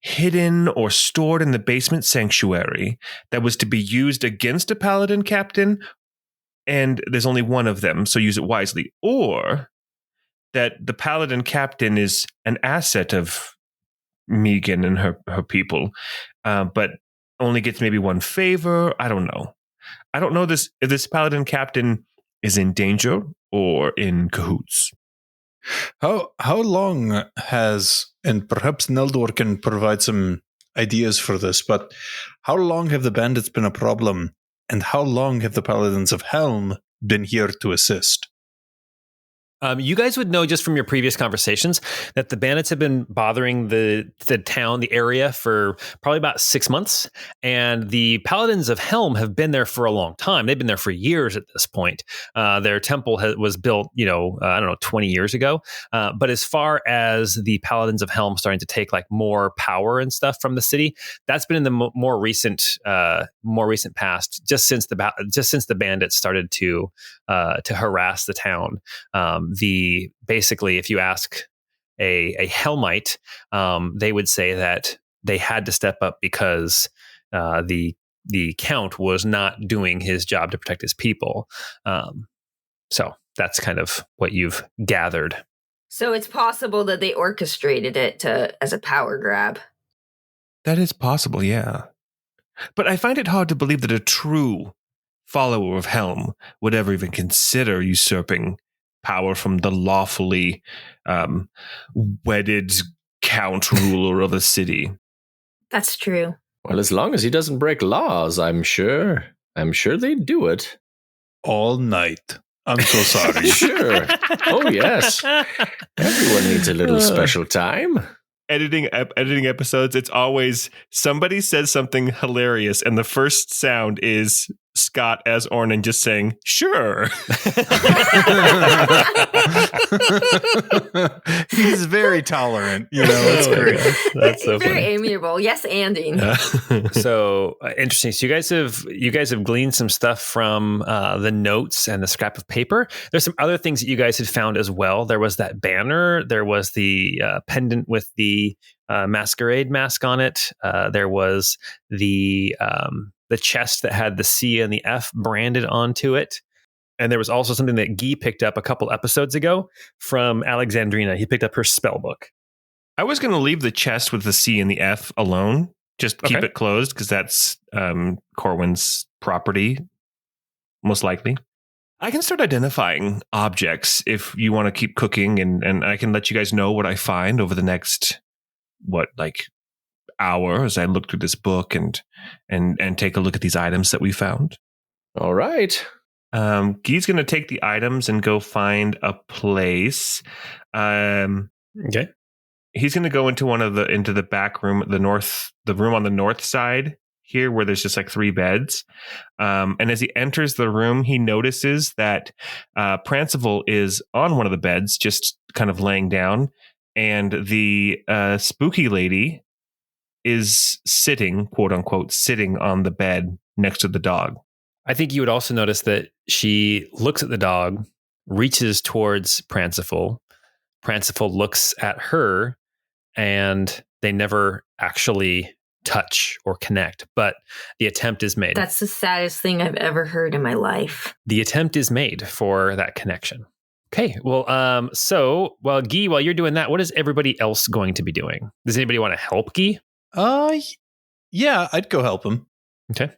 D: hidden or stored in the basement sanctuary that was to be used against a paladin captain, and there's only one of them, so use it wisely. Or that the paladin captain is an asset of Megan and her people, but only gets maybe one favor. I don't know. I don't know if this paladin captain is in danger or in cahoots.
E: How long has, and perhaps Neldor can provide some ideas for this, but how long have the bandits been a problem, and how long have the Paladins of Helm been here to assist.
A: You guys would know just from your previous conversations that the bandits have been bothering the town, the area, for probably about 6 months. And the Paladins of Helm have been there for a long time. They've been there for years at this point. Their temple was built, 20 years ago. But as far as the Paladins of Helm starting to take like more power and stuff from the city, that's been in the more recent past, just since the bandits started to harass the town. Basically, if you ask a Helmite, they would say that they had to step up because the Count was not doing his job to protect his people. So that's kind of what you've gathered.
C: So it's possible that they orchestrated it as a power grab.
D: That is possible, yeah. But I find it hard to believe that a true follower of Helm would ever even consider usurping power from the lawfully wedded count ruler of a city.
C: That's true.
B: Well, as long as he doesn't break laws, I'm sure they'd do it.
E: All night. I'm so sorry.
B: Sure. Oh, yes. Everyone needs a little special time.
D: Editing episodes, it's always somebody says something hilarious, and the first sound is Scott as Ornan just saying, sure.
E: He's very tolerant. It's great.
A: That's so
C: very
A: funny.
C: amiable. Yes, anding.
A: So interesting. So you guys have gleaned some stuff from the notes and the scrap of paper. There's some other things that you guys had found as well. There was that banner. There was the pendant with the masquerade mask on it. There was the chest that had the C and the F branded onto it. And there was also something that Guy picked up a couple episodes ago from Alexandrina. He picked up her spell book.
D: I was going to leave the chest with the C and the F alone. Just keep it closed because that's Corwin's property, most likely. I can start identifying objects if you want to keep cooking, and I can let you guys know what I find over the next, hour as I look through this book and take a look at these items that we found.
B: All right.
D: Guy's going to take the items and go find a place.
A: Okay.
D: He's going to go into into the back room, the room on the north side here, where there's just like 3 beds. And as he enters the room, he notices that Prancival is on one of the beds, just kind of laying down, and the spooky lady is sitting, quote unquote, sitting on the bed next to the dog.
A: I think you would also notice that she looks at the dog, reaches towards Prancival. Prancival looks at her, and they never actually touch or connect, but the attempt is made.
C: That's the saddest thing I've ever heard in my life.
A: The attempt is made for that connection. Okay, well, Guy, while you're doing that, what is everybody else going to be doing? Does anybody want to help Guy?
E: Yeah, I'd go help him.
A: Okay.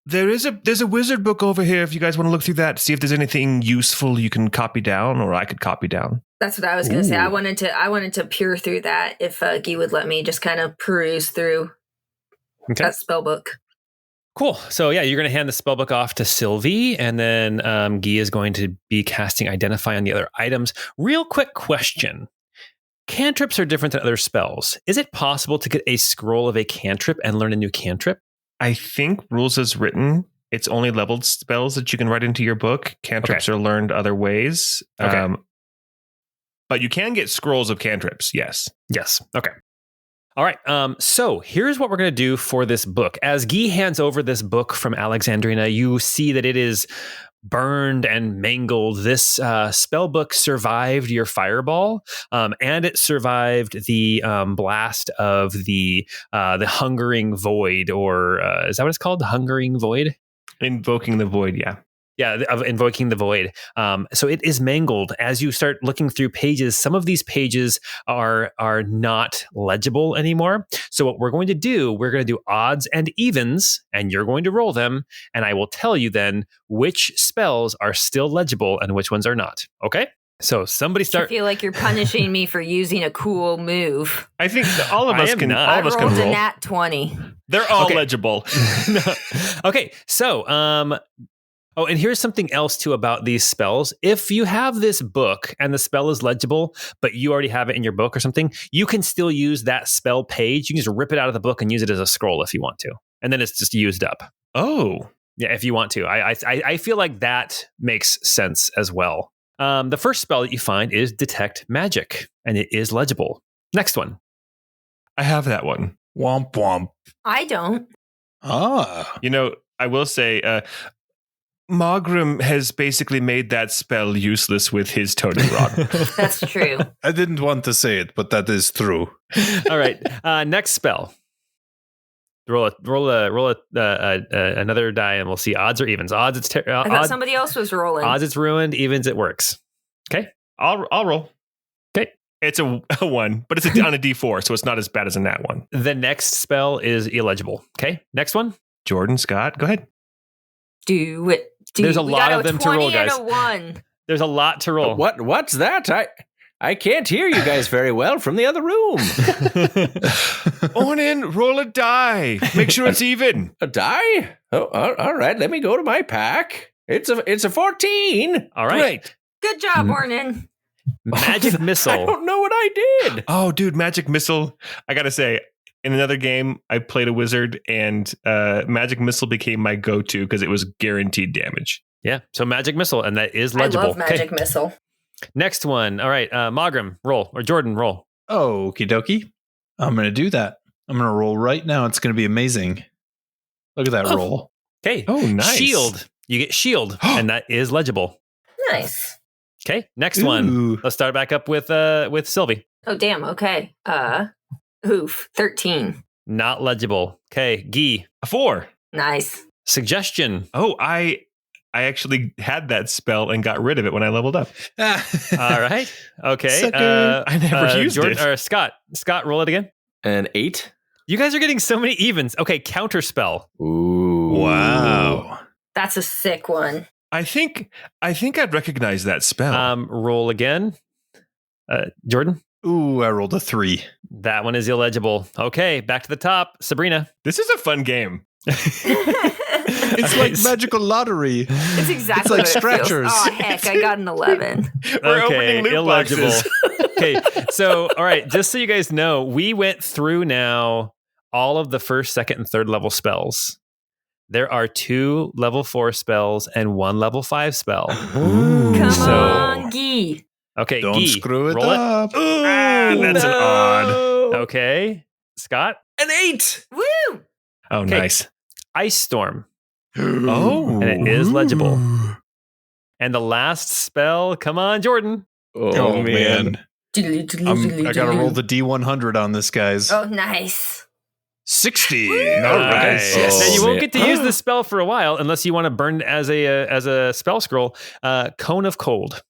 D: There's a wizard book over here if you guys want to look through that, see if there's anything useful you can copy down, or I could copy down.
C: That's what I was going to say. I wanted to peer through that if Guy would let me just kind of peruse through that spell book.
A: Cool. So yeah, you're going to hand the spellbook off to Sylvie, and then Guy is going to be casting Identify on the other items. Real quick question. Cantrips are different than other spells. Is it possible to get a scroll of a cantrip and learn a new cantrip?
D: I think rules as written, it's only leveled spells that you can write into your book. Cantrips are learned other ways.
A: Okay.
D: But you can get scrolls of cantrips, yes.
A: Yes. Okay. All right. So here's what we're going to do for this book. As Guy hands over this book from Alexandrina, you see that it is burned and mangled. This spell book survived your fireball, and it survived the blast of the hungering void, or is that what it's called? The hungering void?
D: Invoking the void, yeah.
A: Yeah, of invoking the void. So it is mangled. As you start looking through pages, some of these pages are not legible anymore. So what we're going to do odds and evens, and you're going to roll them, and I will tell you then which spells are still legible and which ones are not. Okay? So somebody start.
C: I feel like you're punishing me for using a cool move.
D: I think all of us can. All of us can
C: roll. I rolled
D: roll.
C: a nat 20.
D: They're all legible.
A: Okay, so Oh, and here's something else too about these spells. If you have this book and the spell is legible, but you already have it in your book or something, you can still use that spell page. You can just rip it out of the book and use it as a scroll if you want to. And then it's just used up.
D: Oh.
A: Yeah, if you want to. I feel like that makes sense as well. The first spell that you find is Detect Magic, and it is legible. Next one.
D: I have that one.
E: Womp womp.
C: I don't.
E: Ah.
D: You know, I will say, Margrim has basically made that spell useless with his totem rod.
C: That's true.
E: I didn't want to say it, but that is true.
A: All right. Next spell. Roll another die, and we'll see odds or evens. Odds, it's
C: I thought somebody else was rolling.
A: odds, it's ruined. Evens, it works. Okay.
D: I'll roll.
A: Okay.
D: It's a 1, but it's on a D4, so it's not as bad as a nat 1.
A: The next spell is illegible. Okay. Next one.
D: Jordan, Scott, go ahead.
C: Do it.
A: There's a lot of them to roll, guys.
C: And a 1.
A: There's a lot to roll.
B: What's that? I can't hear you guys very well from the other room.
D: Ornan, roll a die. Make sure it's even.
B: A die? Oh, all right. Let me go to my pack. It's a 14.
A: All right.
B: Great.
C: Good job, Ornan.
A: Magic
B: I
A: missile.
B: don't know what I did.
D: Oh, dude, Magic Missile. I got to say, in another game, I played a wizard, and Magic Missile became my go-to because it was guaranteed damage.
A: Yeah. So Magic Missile, and that is legible.
C: I love Magic Missile.
A: Next one. All right. Magram, roll. Or Jordan, roll.
E: Okie dokie. I'm going to do that. I'm going to roll right now. It's going to be amazing. Look at that roll.
A: Okay.
D: Oh, nice.
A: Shield. You get shield, and that is legible.
C: Nice.
A: Okay. Next one.
E: Ooh.
A: Let's start back up with Sylvie.
C: Oh, damn. Okay. 13.
A: Not legible. Okay. Guy.
D: A 4.
C: Nice.
A: Suggestion.
D: Oh, I actually had that spell and got rid of it when I leveled up.
A: All right. Okay.
E: Sucker.
D: I never used
A: Jordan,
D: it.
A: Or Scott, roll it again.
B: An 8.
A: You guys are getting so many evens. Okay. Counterspell.
B: Ooh.
E: Wow.
C: That's a sick one.
D: I think I'd recognize that spell.
A: Roll again. Jordan.
E: Ooh, I rolled a 3.
A: That one is illegible. Okay. Back to the top. Sabrina.
D: This is a fun game.
E: It's like magical lottery.
C: It's exactly
E: It's like
C: what it feels.
E: stretchers.
C: Oh, heck. I got an 11.
D: We're opening loot
A: illegible.
D: boxes.
A: Okay, so all right, just so you guys know, we went through now all of the first, second, and third level spells. There are 2 level 4 spells and 1 level 5 spell.
C: Come
A: So-
C: on, Gee.
A: Okay,
E: Don't
A: Guy,
E: screw it
A: roll
E: up.
D: That's an odd.
A: Okay, Scott.
B: An 8.
C: Woo!
D: Oh,
A: Okay.
D: nice.
A: Ice Storm,
D: Oh.
A: and it is legible. And the last spell, come on, Jordan.
E: Oh, man. I gotta roll the D100 on this, guys.
C: Oh, nice.
E: 60.
A: All right.
B: Nice.
A: Now, you
B: Oh,
A: won't
B: man.
A: get to use this spell for a while unless you want to burn it as a spell scroll. Cone of Cold.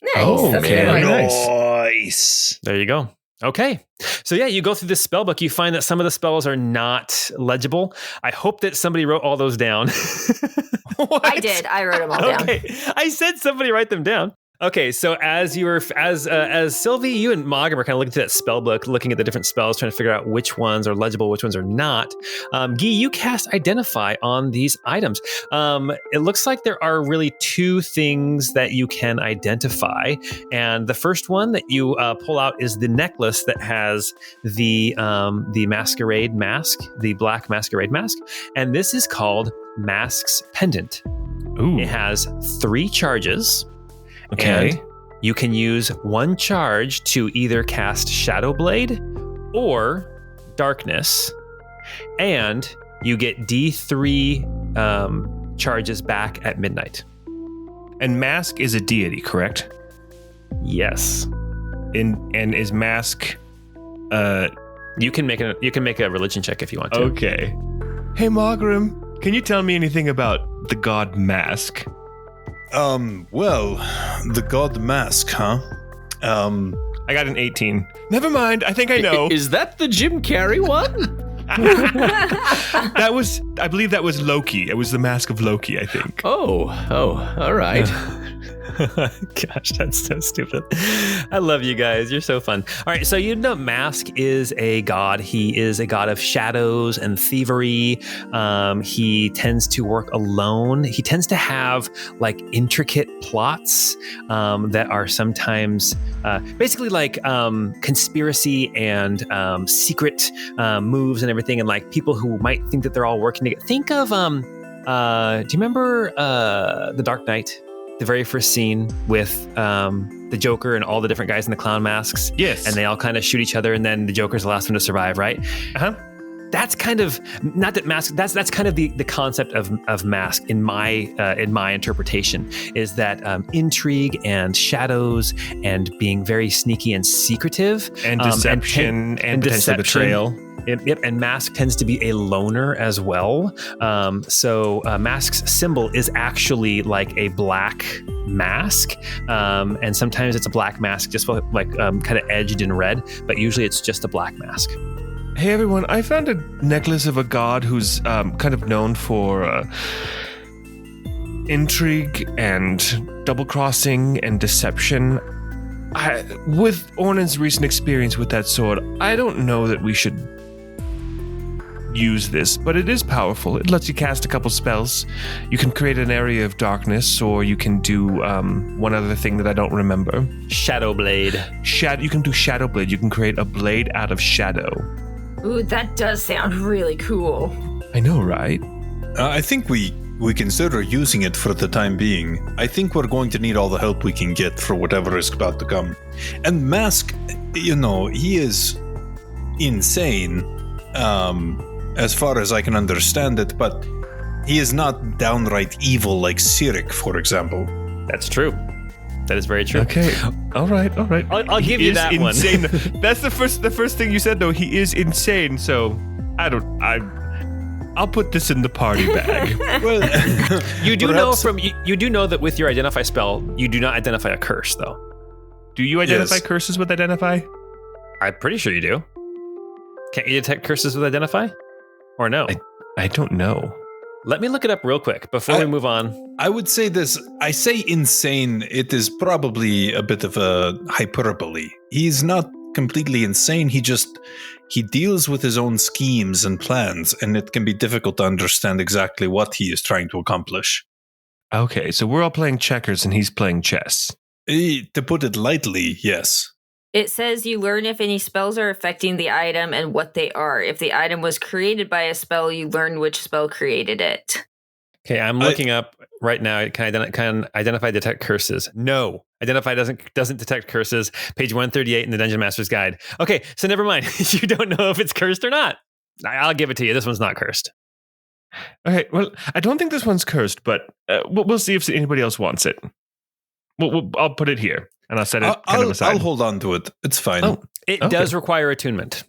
C: Nice.
D: Oh,
C: That's
B: man.
C: a good one.
D: Nice.
E: Nice.
A: There you go. Okay. So yeah, you go through this spell book, you find that some of the spells are not legible. I hope that somebody wrote all those down.
C: I did. I wrote them all down.
A: Okay. I said somebody write them down. Okay, so as Sylvie, you and Magram are kind of looking through that spell book, looking at the different spells, trying to figure out which ones are legible, which ones are not. Guy, you cast Identify on these items. It looks like there are really 2 things that you can identify, and the first one that you pull out is the necklace that has the masquerade mask, the black masquerade mask, and this is called Mask's Pendant.
D: Ooh.
A: It has 3 charges.
D: Okay.
A: And you can use 1 charge to either cast Shadow Blade or Darkness, and you get D3 charges back at midnight.
D: And Mask is a deity, correct?
A: Yes,
D: And is Mask
A: you can make a religion check if you want to.
D: okay. Hey Margrim, can you tell me anything about the god Mask?
E: Well, the god mask, huh?
D: I got an 18. Never mind, I think I know.
B: Is that the Jim Carrey one?
D: I believe that was Loki. It was the mask of Loki, I think.
B: Oh, all right.
A: Gosh, that's so stupid. I love you guys. You're so fun. All right, so you know Mask is a god. He is a god of shadows and thievery. He tends to work alone. He tends to have like intricate plots that are sometimes basically like conspiracy and secret moves and everything, and like people who might think that they're all working together. Think of do you remember The Dark Knight? The very first scene with the Joker and all the different guys in the clown masks.
D: Yes.
A: And they all kind of shoot each other, and then the Joker's the last one to survive, right?
D: Uh-huh.
A: That's kind of not that Mask. That's kind of the concept of Mask in my interpretation, is that intrigue and shadows and being very sneaky and secretive
D: And deception and potential betrayal.
A: Yep, and Mask tends to be a loner as well. So Mask's symbol is actually like a black mask, and sometimes it's a black mask just like kind of edged in red, but usually it's just a black mask.
D: Hey everyone, I found a necklace of a god who's kind of known for intrigue and double-crossing and deception. With Ornan's recent experience with that sword, I don't know that we should use this, but it is powerful. It lets you cast a couple spells. You can create an area of darkness, or you can do one other thing that I don't remember.
A: Shadow Blade.
D: You can do Shadow Blade. You can create a blade out of shadow.
C: Ooh, that does sound really cool.
D: I know, right?
E: I think we consider using it for the time being. I think we're going to need all the help we can get for whatever is about to come. And Mask, he is insane, as far as I can understand it, but he is not downright evil like Cyric, for example.
A: That's true. That is very true.
D: Okay. All right.
A: I'll give you that
D: insane.
A: one.
D: That's the first thing you said, though. He is insane. So I'll put this in the party bag.
E: Well,
A: you do know that with your identify spell, you do not identify a curse, though.
D: Do you identify
E: Yes.
D: curses with identify?
A: I'm pretty sure you do. Can't you detect curses with identify? Or no?
D: I don't know.
A: Let me look it up real quick before we move on.
E: I would say this. I say insane. It is probably a bit of a hyperbole. He's not completely insane. He deals with his own schemes and plans, and it can be difficult to understand exactly what he is trying to accomplish.
D: Okay, so we're all playing checkers and he's playing chess.
E: To put it lightly, yes.
C: It says you learn if any spells are affecting the item and what they are. If the item was created by a spell, you learn which spell created it.
A: Okay, I'm looking up right now. Can identify detect curses? No, identify doesn't detect curses. Page 138 in the Dungeon Master's Guide. Okay, so never mind. You don't know if it's cursed or not. I'll give it to you. This one's not cursed.
D: Okay, well, I don't think this one's cursed, but we'll see if anybody else wants it. I'll put it here, and I'll set it kind of aside.
E: I'll hold on to it. It's fine.
A: Oh, it does require attunement.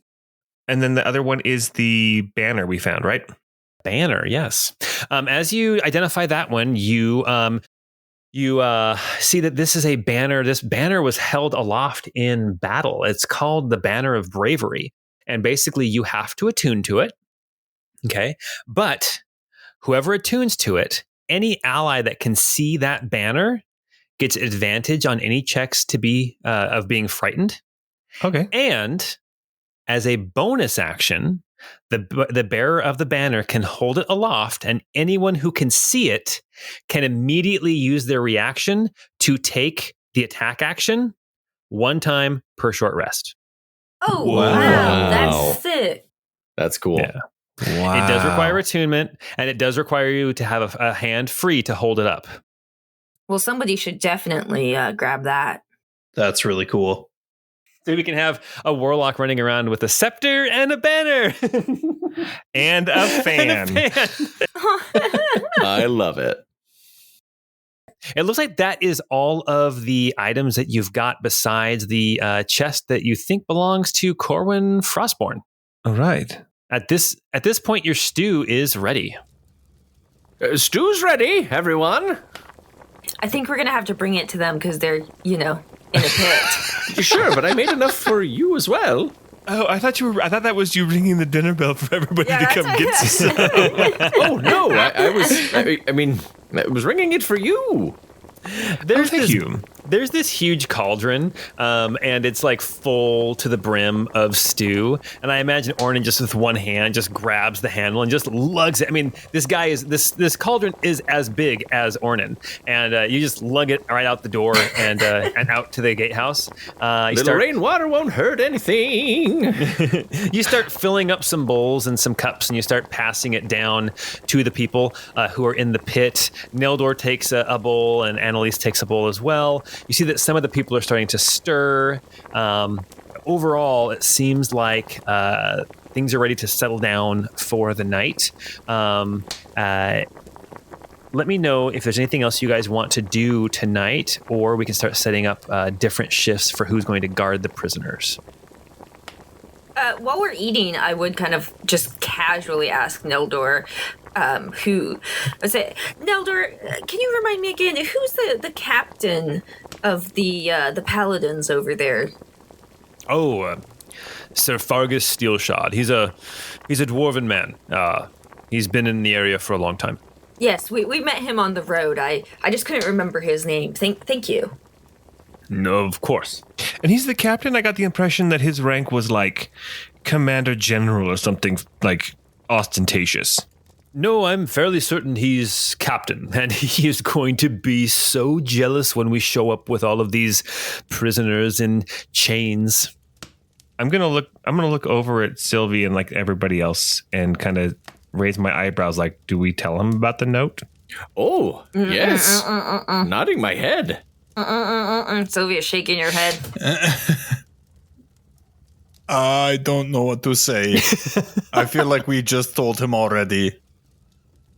D: And then the other one is the banner we found, right?
A: Banner, yes. As you identify that one, you see that this is a banner. This banner was held aloft in battle. It's called the Banner of Bravery. And basically, you have to attune to it. Okay. But whoever attunes to it, any ally that can see that banner gets advantage on any checks to be of being frightened.
D: Okay.
A: And as a bonus action, the bearer of the banner can hold it aloft, and anyone who can see it can immediately use their reaction to take the attack action one time per short rest.
C: Oh,
E: Wow.
C: That's sick.
B: That's cool.
A: Yeah.
D: Wow.
A: It does require attunement, and it does require you to have a hand free to hold it up.
C: Well, somebody should definitely grab that.
E: That's really cool.
A: So we can have a warlock running around with a scepter and a banner.
D: And a fan.
A: And a fan.
B: I love it.
A: It looks like that is all of the items that you've got besides the chest that you think belongs to Corwin Frostborn.
D: All right.
A: At this point, your stew is ready.
B: Stew's ready, everyone.
C: I think we're going to have to bring it to them because they're, in a pit.
B: Sure, but I made enough for you as well.
D: Oh, I thought that was you ringing the dinner bell for everybody to come get some.
B: Oh no, I was ringing it for you.
A: There's
D: you.
A: There's this huge cauldron, and it's like full to the brim of stew. And I imagine Ornan just with one hand just grabs the handle and just lugs it. I mean, this cauldron is as big as Ornan, and you just lug it right out the door and out to the gatehouse.
B: Little rainwater won't hurt anything.
A: You start filling up some bowls and some cups, and you start passing it down to the people who are in the pit. Neldor takes a bowl, and Annalise takes a bowl as well. You see that some of the people are starting to stir. Overall, it seems like things are ready to settle down for the night. Let me know if there's anything else you guys want to do tonight, or we can start setting up different shifts for who's going to guard the prisoners.
C: While we're eating, I would kind of just casually ask Neldor, Neldor, can you remind me again, who's the captain of the paladins over there?
A: Oh, Sir Fargus Steelshod. He's a dwarven man. He's been in the area for a long time.
C: Yes, we met him on the road. I just couldn't remember his name. Thank you.
A: No, of course.
D: And he's the captain? I got the impression that his rank was like Commander General or something like ostentatious.
A: No, I'm fairly certain he's captain, and he is going to be so jealous when we show up with all of these prisoners in chains.
D: I'm gonna look over at Sylvie and like everybody else and kind of raise my eyebrows like, do we tell him about the note?
B: Oh, yes. Nodding my head.
C: Sylvia's shaking her head.
E: I don't know what to say. I feel like we just told him already.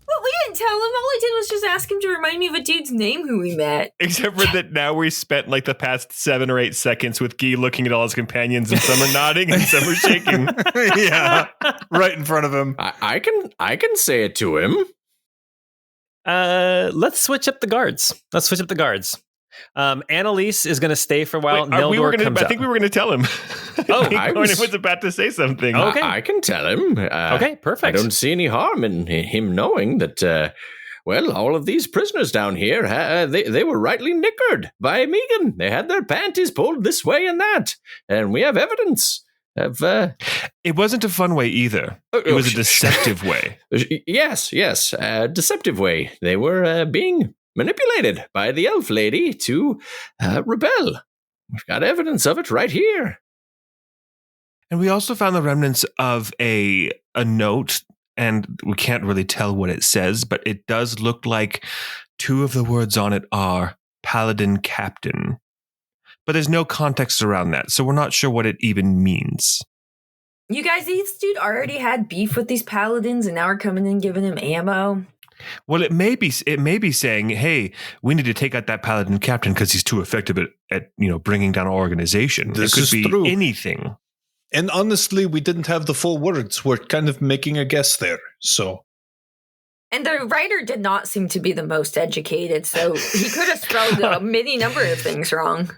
C: Well, we didn't tell him. All I did was just ask him to remind me of a dude's name who we met.
D: Except for that now we spent like the past 7 or 8 seconds with Guy looking at all his companions, and some are nodding and some are shaking.
E: Yeah, right in front of him.
B: I can say it to him.
A: Let's switch up the guards. Annalise is going to stay for a while.
D: Wait,
A: Neldor
D: I think we were going to tell him.
A: I
D: was about to say something.
A: Okay.
B: I can tell him.
A: Okay, perfect.
B: I don't see any harm in him knowing that, all of these prisoners down here, they were rightly nickered by Megan. They had their panties pulled this way and that. And we have evidence of...
D: It wasn't a fun way either. It was a deceptive way.
B: Yes, deceptive way. They were being manipulated by the elf lady to rebel. We've got evidence of it right here.
D: And we also found the remnants of a note, and we can't really tell what it says, but it does look like 2 of the words on it are Paladin Captain. But there's no context around that, so we're not sure what it even means.
C: You guys, this dude already had beef with these paladins, and now we're coming in giving him ammo.
D: Well, it may be saying, hey, we need to take out that Paladin Captain because he's too effective at bringing down our organization.
E: This
D: it could
E: is
D: be
E: true.
D: Anything.
E: And honestly, we didn't have the full words. We're kind of making a guess there, so...
C: And the writer did not seem to be the most educated, so he could have spelled a many number of things wrong.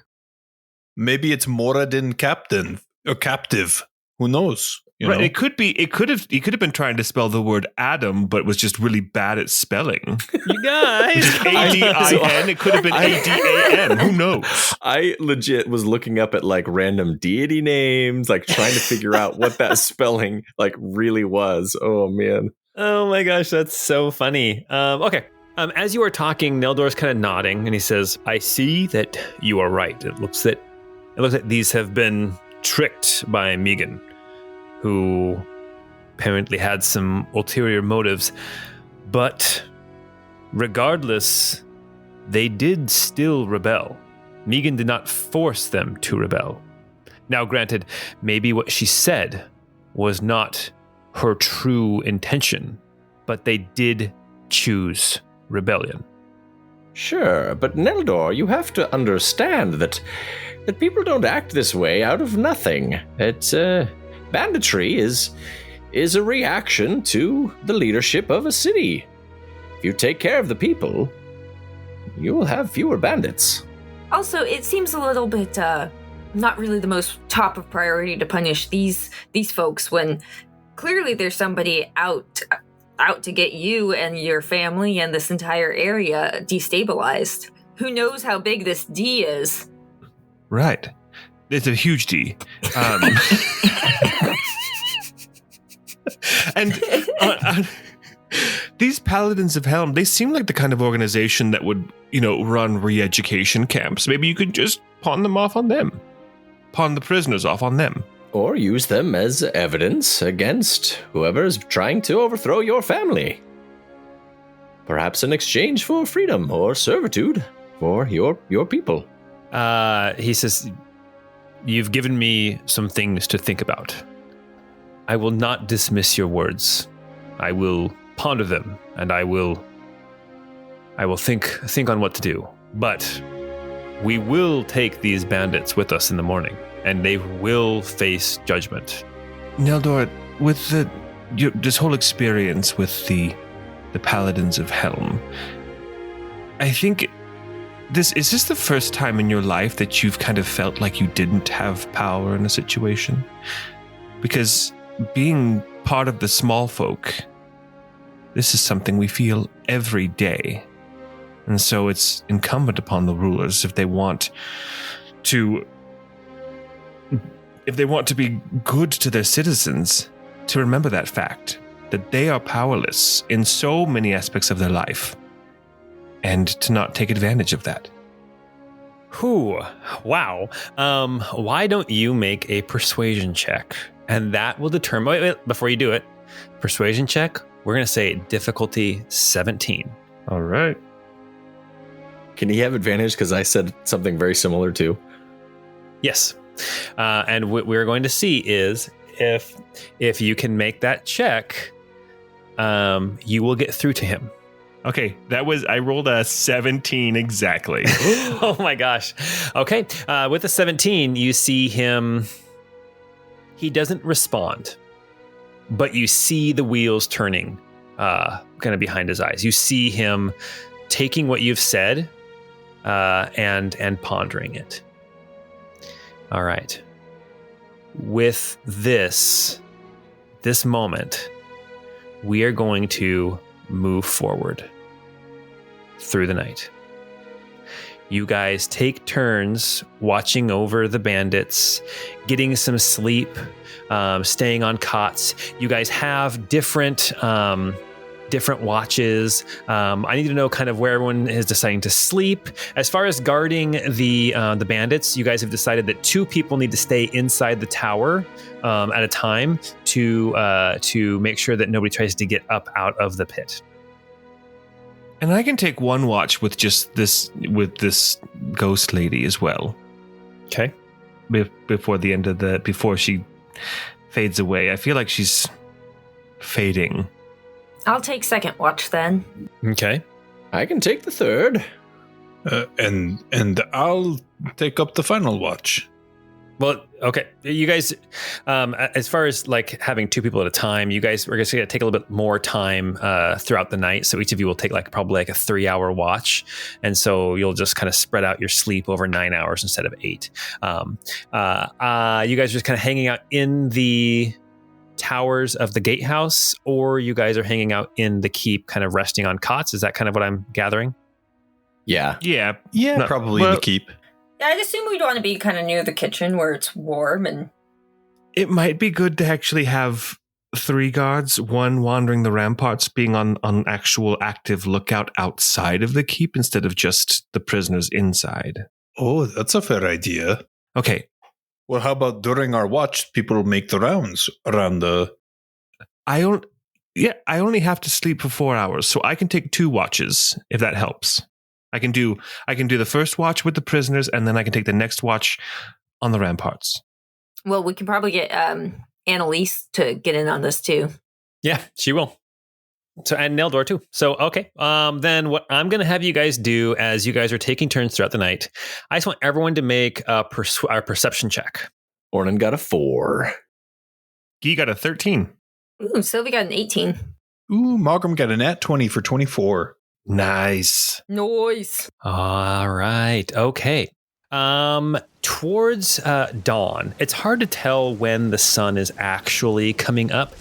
E: Maybe it's Moradin Captain, or Captive. Who knows?
D: Right, it could be. He could have been trying to spell the word Adam, but was just really bad at spelling.
A: You guys,
D: ADIN. It could have been ADAN. Who knows?
B: I legit was looking up at like random deity names, like trying to figure out what that spelling like really was. Oh man.
A: Oh my gosh, that's so funny. Okay. As you are talking, Neldor's kind of nodding, and he says, "I see that you are right. It looks like these have been tricked by Megan, who apparently had some ulterior motives. But regardless, they did still rebel. Megan did not force them to rebel. Now, granted, maybe what she said was not her true intention, but they did choose rebellion."
B: Sure, but Neldor, you have to understand that people don't act this way out of nothing. It's banditry is a reaction to the leadership of a city. If you take care of the people, you will have fewer bandits.
C: Also, it seems a little bit not really the most top of priority to punish these folks when clearly there's somebody out to get you and your family and this entire area destabilized. Who knows how big this D is?
D: Right. It's a huge D. And these Paladins of Helm, they seem like the kind of organization that would, run re-education camps. Maybe you could just pawn them off on them. Pawn the prisoners off on them.
B: Or use them as evidence against whoever's trying to overthrow your family. Perhaps in exchange for freedom or servitude for your people.
A: He says, "You've given me some things to think about. I will not dismiss your words. I will ponder them, and I will think on what to do. But we will take these bandits with us in the morning, and they will face judgment."
D: Neldor, with this whole experience with the Paladins of Helm, I think is this the first time in your life that you've kind of felt like you didn't have power in a situation? Because being part of the small folk, this is something we feel every day. And so it's incumbent upon the rulers, if they want to be good to their citizens, to remember that fact, that they are powerless in so many aspects of their life, and to not take advantage of that.
A: Whew, wow. Why don't you make a persuasion check? And that will determine, wait, before you do it, persuasion check, we're going to say difficulty 17.
D: All right.
B: Can he have advantage? Because I said something very similar too.
A: Yes. And what we're going to see is if you can make that check, you will get through to him.
D: Okay, I rolled a 17 exactly.
A: Oh my gosh. Okay, with a 17, you see him. He doesn't respond, but you see the wheels turning kind of behind his eyes. You see him taking what you've said and pondering it. All right. With this moment, we are going to move forward through the night. You guys take turns watching over the bandits, getting some sleep, staying on cots. You guys have different watches. I need to know kind of where everyone is deciding to sleep. As far as guarding the bandits, you guys have decided that 2 people need to stay inside the tower at a time to make sure that nobody tries to get up out of the pit.
D: And I can take 1 watch with this ghost lady as well.
A: Okay.
D: Before she fades away. I feel like she's fading.
C: I'll take second watch then.
A: Okay.
B: I can take the third.
E: And I'll take up the final watch.
A: Well, okay. You guys, as far as like having 2 people at a time, you guys, we're just going to take a little bit more time throughout the night. So each of you will take probably a 3-hour watch. And so you'll just kind of spread out your sleep over 9 hours instead of 8. You guys are just kind of hanging out in the towers of the gatehouse, or you guys are hanging out in the keep kind of resting on cots. Is that kind of what I'm gathering?
B: Yeah.
E: Probably in the keep.
C: Yeah, I'd assume we'd want to be kind of near the kitchen where it's warm and...
D: It might be good to actually have 3 guards, 1 wandering the ramparts, being on actual active lookout outside of the keep instead of just the prisoners inside.
E: Oh, that's a fair idea.
D: Okay.
E: Well, how about during our watch, people make the rounds around the...
D: I only have to sleep for 4 hours, so I can take 2 watches, if that helps. I can do the first watch with the prisoners, and then I can take the next watch on the ramparts.
C: Well, we can probably get Annalise to get in on this too.
A: Yeah, she will. So, and Neldor too. So, okay. Then what I'm going to have you guys do as you guys are taking turns throughout the night, I just want everyone to make a perception check.
B: Ornan got a 4.
D: Guy got a 13.
C: Ooh, Sylvie got an 18.
E: Ooh, Malcolm got a nat 20 for 24.
D: Nice.
C: Nice.
A: All right. Okay. Towards dawn. It's hard to tell when the sun is actually coming up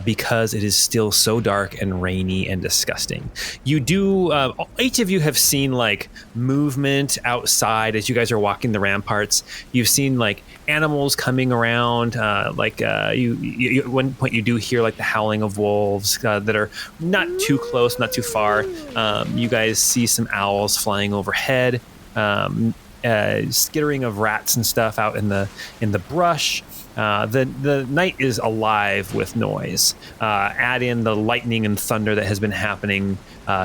A: because it is still so dark and rainy and disgusting. You do, each of you have seen like movement outside as you guys are walking the ramparts. You've seen like animals coming around. You at one point you do hear like the howling of wolves that are not too close, not too far. You guys see some owls flying overhead. Skittering of rats and stuff out in the brush. The night is alive with noise. Add in the lightning and thunder that has been happening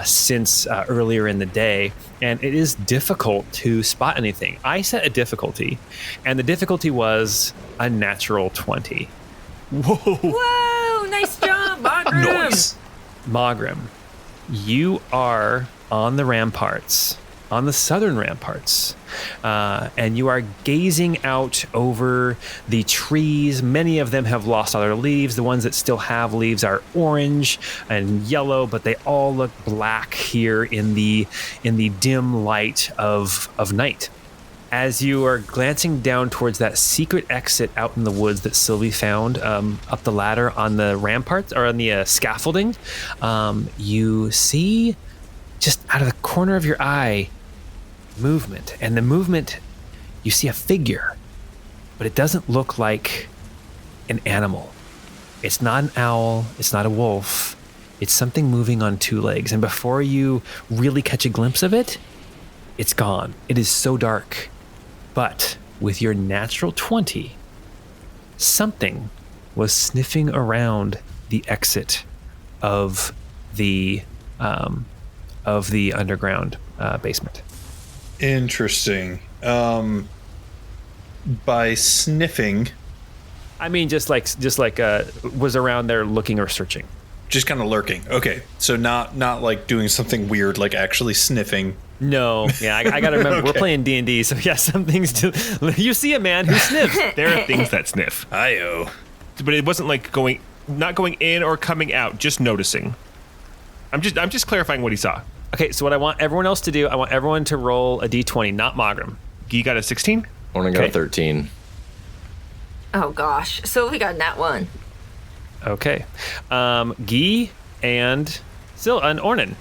A: since earlier in the day, and it is difficult to spot anything. I set a difficulty, and the difficulty was a natural 20.
C: Whoa! Nice job, Magram.
E: Nice.
A: Magram, you are on the ramparts. On the southern ramparts, and you are gazing out over the trees. Many of them have lost all their leaves. The ones that still have leaves are orange and yellow, but they all look black here in the dim light of night. As you are glancing down towards that secret exit out in the woods that Sylvie found up the ladder on the ramparts or on the scaffolding, you see just out of the corner of your eye movement, and the movement, you see a figure, but it doesn't look like an animal. It's not an owl, it's not a wolf, it's something moving on two legs, and before you really catch a glimpse of it, it's gone. It is so dark. But with your natural 20, something was sniffing around the exit of the underground basement.
E: Interesting. By sniffing,
A: I mean, just like was around there looking or searching.
E: just kind of lurking. Okay, so not like doing something weird, like actually sniffing.
A: No, yeah, I gotta remember
E: Okay.
A: we're playing D&D, so yeah, some things do. You see a man who sniffs.
D: There are things that sniff.
E: Ayo.
D: But it wasn't like not going in or coming out, just noticing. I'm just clarifying what he saw.
A: Okay, so what I want everyone else to do, I want everyone to roll a d20, not Magram.
D: Guy got a 16?
B: Only got
A: Okay.
B: a 13.
C: Oh gosh. So we got that one.
A: Okay, Guy and Ornan,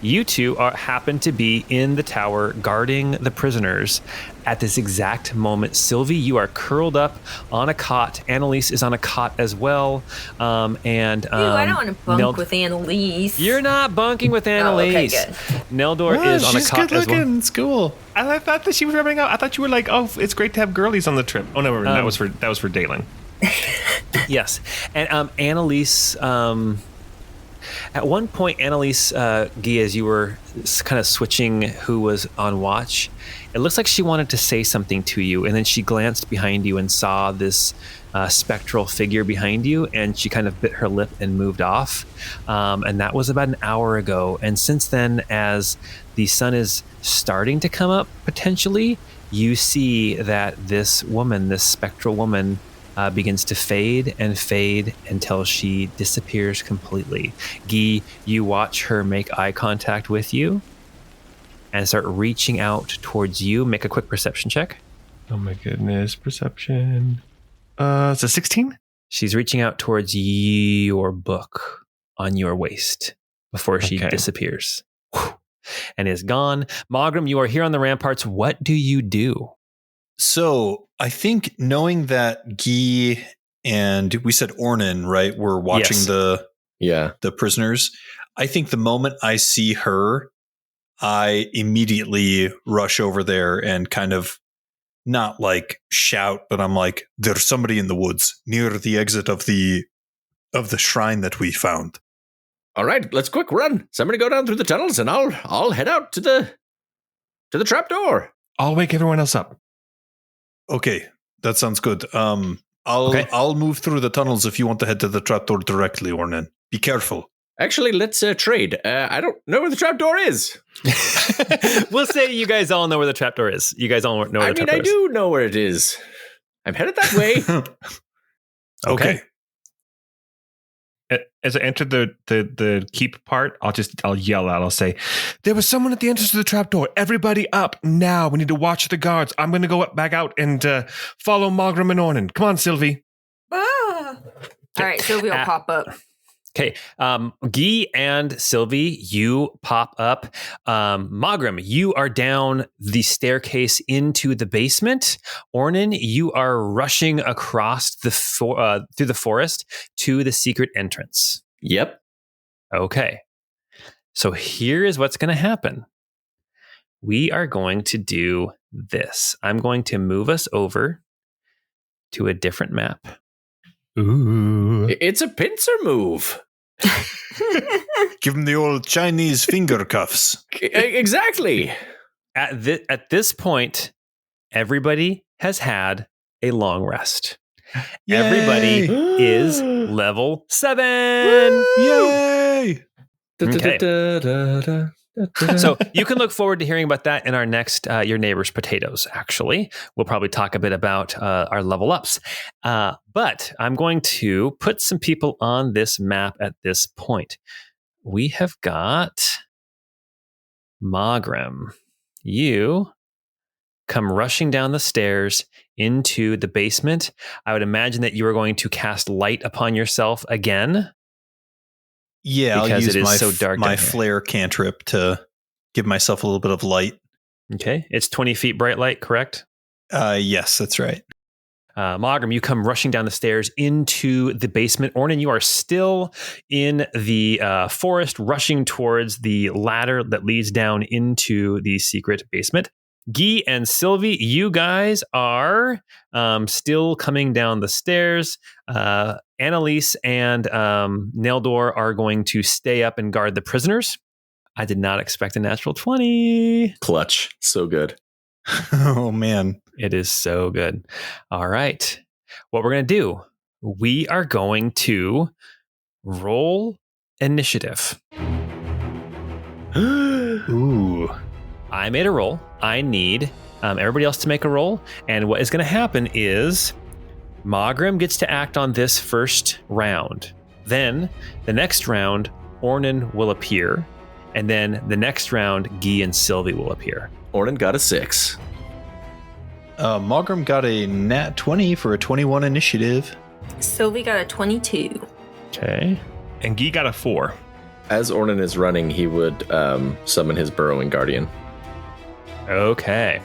A: you two happen to be in the tower guarding the prisoners at this exact moment. Sylvie, you are curled up on a cot. Annalise is on a cot as well.
C: Ew, I don't want to bunk with Annalise.
A: You're not bunking with Annalise.
C: okay, good.
A: Neldor is on a
E: she's
A: cot
E: good
A: as well.
E: looking. It's cool.
D: I thought that she was rubbing out. I thought you were like, oh, it's great to have girlies on the trip. Oh no, that was for Dalen.
A: Yes, and Annalise. At one point, Annalise, Guy, as you were kind of switching who was on watch, it looks like she wanted to say something to you, and then she glanced behind you and saw this spectral figure behind you, and she kind of bit her lip and moved off. And that was about an hour ago. And since then, as the sun is starting to come up, potentially, you see that this woman, this spectral woman, begins to fade until she disappears completely. Guy, you watch her make eye contact with you and start reaching out towards you. Make a quick perception check.
D: Oh my goodness, perception. It's a 16?
A: She's reaching out towards your book on your waist before she
D: Okay.
A: disappears. Whew. And is gone. Magram, you are here on the ramparts. What do you do?
E: So I think knowing that Guy and we said Ornan, right, were watching
A: Yes.
B: Yeah.
E: the prisoners. I think the moment I see her, I immediately rush over there and kind of not like shout, but I'm like, there's somebody in the woods near the exit of the shrine that we found.
B: All right, let's quick run. Somebody go down through the tunnels, and I'll head out to the trapdoor.
D: I'll wake everyone else up.
E: Okay, that sounds good. I'll move through the tunnels if you want to head to the trapdoor directly, Ornan. Be careful.
B: Actually, let's trade. I don't know where the trapdoor is.
A: We'll say you guys all know where the trapdoor is. You guys all know where the trapdoor
B: I
A: is.
B: do know where it is. I'm headed that way.
E: Okay.
D: as I enter the keep part, I'll yell out. I'll say, "There was someone at the entrance to the trapdoor. Everybody up now. We need to watch the guards. I'm going to go back out and follow Mogram and Ornan. Come on, Sylvie."
C: All right, Sylvie will pop up.
A: Okay, Guy and Sylvie, you pop up. Mogram, you are down the staircase into the basement. Ornan, you are rushing across through the forest to the secret entrance.
B: Yep.
A: Okay, so here is what's going to happen. We are going to do this. I'm going to move us over to a different map.
D: Ooh.
B: It's a pincer move.
E: Give him the old Chinese finger cuffs.
B: Exactly.
A: At this point, everybody has had a long rest.
E: Yay!
A: Everybody is level 7.
E: Yay!
A: Okay. So you can look forward to hearing about that in our next Your Neighbor's Potatoes, actually. We'll probably talk a bit about our level ups. But I'm going to put some people on this map at this point. We have got Mogram. You come rushing down the stairs into the basement. I would imagine that you are going to cast light upon yourself again.
E: Yeah,
A: Because
E: I'll use
A: it is so dark
E: my
A: down here.
E: flare cantrip to give myself a little bit of light.
A: Okay. It's 20 feet bright light, correct?
E: Yes, that's right.
A: Mogram, you come rushing down the stairs into the basement. Ornan, you are still in the forest, rushing towards the ladder that leads down into the secret basement. Guy and Sylvie, you guys are still coming down the stairs. Annalise and Neldor are going to stay up and guard the prisoners. I did not expect a natural 20.
B: Clutch. So good.
E: Oh, man.
A: It is so good. All right. What we're going to do, we are going to roll initiative.
E: Ooh.
A: I made a roll. I need everybody else to make a roll. And what is going to happen is Mogram gets to act on this first round. Then the next round, Ornan will appear. And then the next round, Guy and Sylvie will appear.
B: Ornan got a 6.
E: Mogram got a nat 20 for a 21 initiative.
C: Sylvie got a 22.
A: Okay.
D: And Guy got a 4.
B: As Ornan is running, he would summon his burrowing guardian.
A: Okay.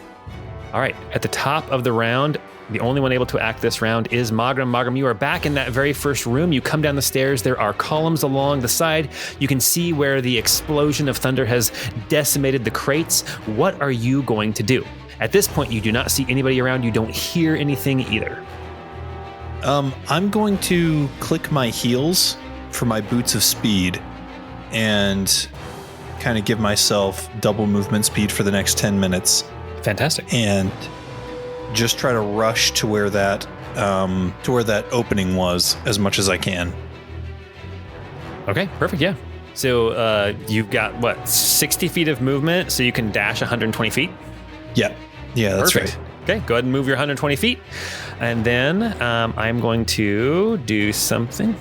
A: All right. At the top of the round, the only one able to act this round is Mogram. Mogram, you are back in that very first room. You come down the stairs. There are columns along the side. You can see where the explosion of thunder has decimated the crates. What are you going to do? At this point, you do not see anybody around. You don't hear anything either.
E: I'm going to click my heels for my boots of speed and kind of give myself double movement speed for the next 10 minutes.
A: Fantastic.
E: And just try to rush to where that opening was as much as I can.
A: Okay, perfect. Yeah. So you've got, 60 feet of movement, so you can dash 120 feet?
E: Yeah, that's
A: Perfect.
E: right.
A: Okay, go ahead and move your 120 feet. And then I'm going to do something.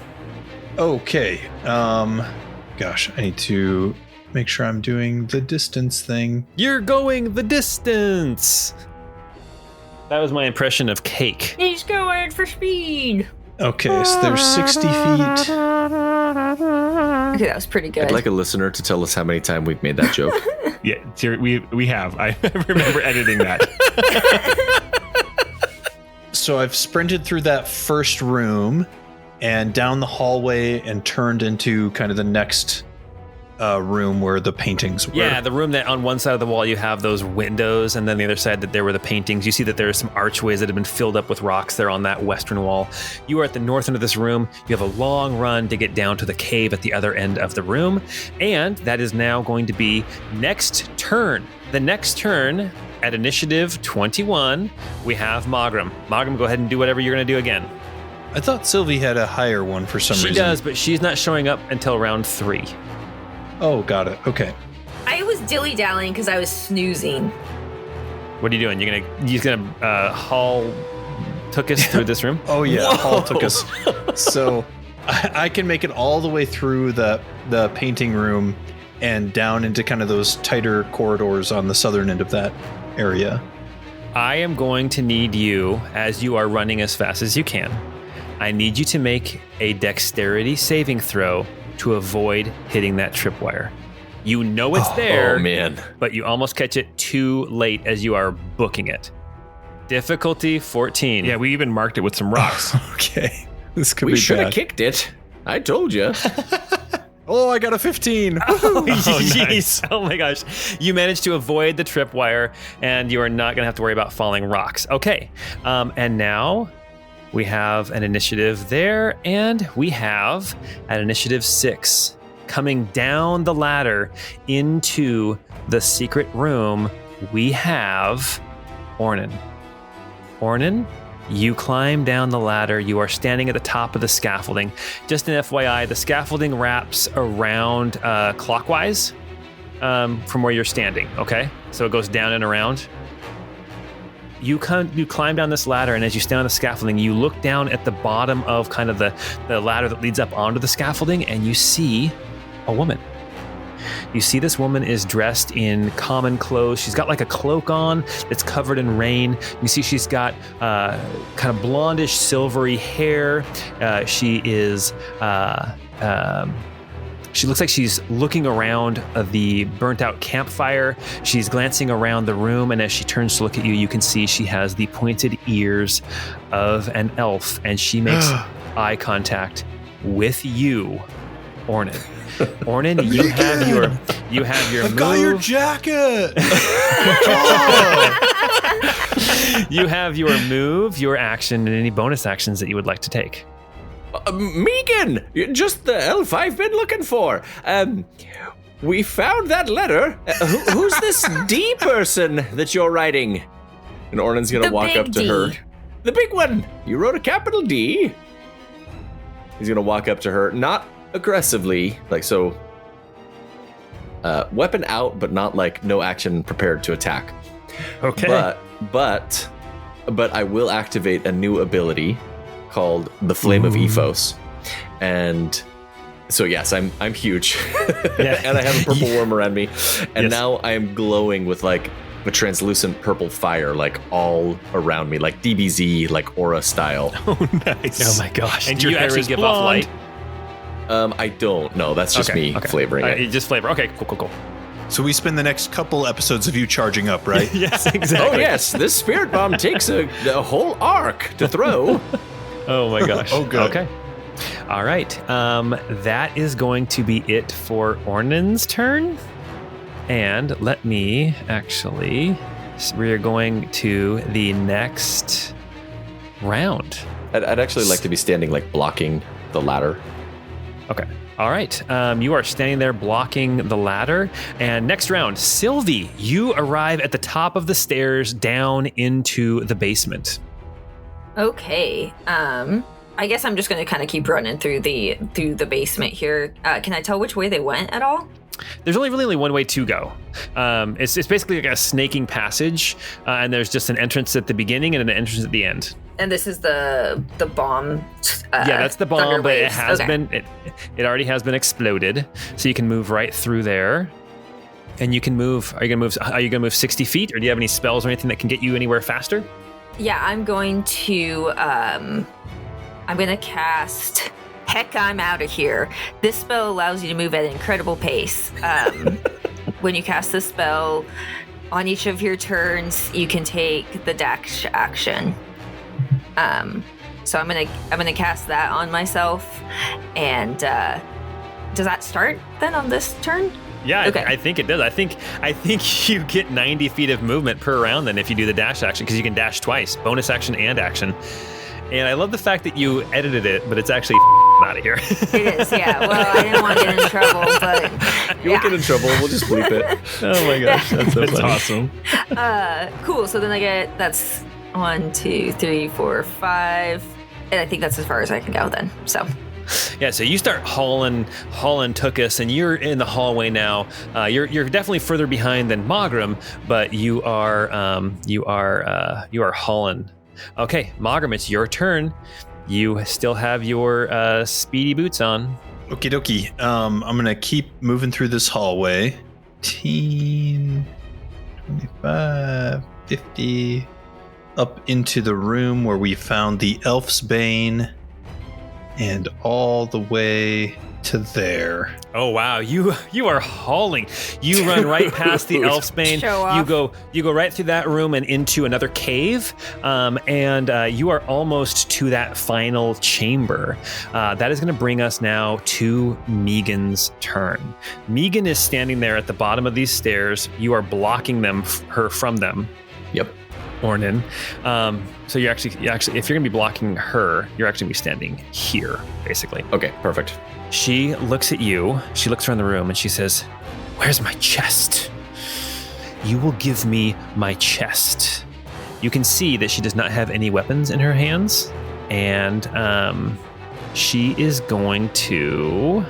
E: Okay. Gosh, I need to make sure I'm doing the distance thing.
A: You're going the distance. That was my impression of cake.
C: He's going for speed.
E: Okay, so there's 60 feet.
C: Okay, that was pretty good.
B: I'd like a listener to tell us how many times we've made that joke.
D: Yeah, we have. I remember editing that.
E: So I've sprinted through that first room and down the hallway and turned into kind of the next room where the paintings were.
A: Yeah, the room that on one side of the wall you have those windows, and then the other side that there were the paintings. You see that there are some archways that have been filled up with rocks there on that western wall. You are at the north end of this room. You have a long run to get down to the cave at the other end of the room, and that is now going to be next turn. The next turn at initiative 21, we have Mogram. Mogram, go ahead and do whatever you're going to do again.
E: I thought Sylvie had a higher one for some reason.
A: She does, but she's not showing up until round 3.
E: Oh, got it. Okay.
C: I was dilly-dallying because I was snoozing.
A: What are you doing? You're gonna haul took us through this room?
E: Oh yeah, Paul took us. So I can make it all the way through the painting room and down into kind of those tighter corridors on the southern end of that area.
A: I am going to need you, as you are running as fast as you can, I need you to make a dexterity saving throw to avoid hitting that tripwire. You know it's there,
B: man.
A: But you almost catch it too late as you are booking it. Difficulty 14.
D: Yeah, we even marked it with some rocks.
E: Okay. This could
B: We
E: be
B: should have
E: bad.
B: kicked it. I told you.
E: Oh, I got a 15.
A: Oh,
D: nice.
A: nice. Oh my gosh. You managed to avoid the tripwire, and you are not going to have to worry about falling rocks. Okay. And now we have an initiative there, and we have at initiative 6 coming down the ladder into the secret room. We have Ornan. Ornan, you climb down the ladder. You are standing at the top of the scaffolding. Just an FYI, the scaffolding wraps around clockwise from where you're standing, okay? So it goes down and around. You climb down this ladder, and as you stand on the scaffolding, you look down at the bottom of kind of the ladder that leads up onto the scaffolding, and you see a woman. You see this woman is dressed in common clothes. She's got like a cloak on that's covered in rain. You see she's got kind of blondish, silvery hair. She looks like she's looking around the burnt out campfire. She's glancing around the room, and as she turns to look at you, you can see she has the pointed ears of an elf, and she makes eye contact with you, Ornan. Ornan, you have your
E: I've
A: move.
E: got your jacket.
A: You have your move, your action, and any bonus actions that you would like to take.
B: Megan, you're just the elf I've been looking for. We found that letter. Who's this D person that you're writing? And Ornan's gonna
C: The
B: walk
C: big
B: up to
C: D.
B: her. The big one. You wrote a capital D. He's gonna walk up to her, not aggressively, like so. Weapon out, but not like no action prepared to attack.
A: Okay.
B: But I will activate a new ability called the Flame of Ethos, and so yes, I'm huge,
A: Yeah.
B: and I have a purple worm around me, and
A: Yes.
B: now I am glowing with like a translucent purple fire, like all around me, like DBZ, like aura style.
D: Oh, nice.
A: Oh my gosh.
D: And
A: Do
D: your
A: you
D: hair
A: actually
D: is
A: give off
D: blonde.
A: light?
B: I don't know. That's just me flavoring
A: All right,
B: it.
A: you just flavor. Okay, cool.
E: So we spend the next couple episodes of you charging up, right?
A: Yes,
B: Oh
A: exactly.
B: yes, this spirit bomb takes a whole arc to throw.
A: Oh my gosh.
E: Oh, good.
A: Okay. All right. That is going to be it for Ornan's turn. And let me actually, we are going to the next round.
B: I'd actually like to be standing like blocking the ladder.
A: Okay. All right. You are standing there blocking the ladder. And next round, Sylvie, you arrive at the top of the stairs down into the basement.
C: Okay. I guess I'm just going to kind of keep running through the basement here. Can I tell which way they went at all?
A: There's really only one way to go. It's basically like a snaking passage, and there's just an entrance at the beginning and an entrance at the end.
C: And this is the bomb.
A: Yeah, that's the bomb,
C: thunder
A: but it
C: waves.
A: has
C: Okay.
A: been it already has been exploded, so you can move right through there. And you can move. Are you gonna move 60 feet, or do you have any spells or anything that can get you anywhere faster?
C: Yeah, I'm going to cast Heck, I'm out of here. This spell allows you to move at an incredible pace. When you cast this spell, on each of your turns, you can take the dash action. So I'm gonna cast that on myself. And does that start then on this turn?
A: Yeah,
C: Okay.
A: I think it does. I think you get 90 feet of movement per round then if you do the dash action, because you can dash twice, bonus action and action. And I love the fact that you edited it, but it's actually out of here.
C: It is, yeah. Well, I didn't want to get in trouble, but
B: You won't get in trouble. We'll just bleep it.
A: Oh my gosh, that's so
D: That's
A: funny.
D: awesome.
C: cool. So then I get that's 1, 2, 3, 4, 5, and I think that's as far as I can go then. So
A: Yeah, so you start hauling Tookus, and you're in the hallway now. You're definitely further behind than Magram, but you are hauling. Okay, Magram, it's your turn. You still have your speedy boots on.
E: Okie dokie. I'm going to keep moving through this hallway. 15, 25, 50. Up into the room where we found the Elf's Bane. And all the way to there.
A: Oh wow, you are hauling. You run right past the Elf's Bane.
C: Show off.
A: You go right through that room and into another cave, and you are almost to that final chamber. That is going to bring us now to Megan's turn. Megan is standing there at the bottom of these stairs. You are blocking her from them.
B: Yep.
A: Ornan. So you're actually, if you're gonna be blocking her, you're actually gonna be standing here, basically.
B: Okay, perfect.
A: She looks at you, she looks around the room, and she says, "Where's my chest? You will give me my chest." You can see that she does not have any weapons in her hands, and she's going to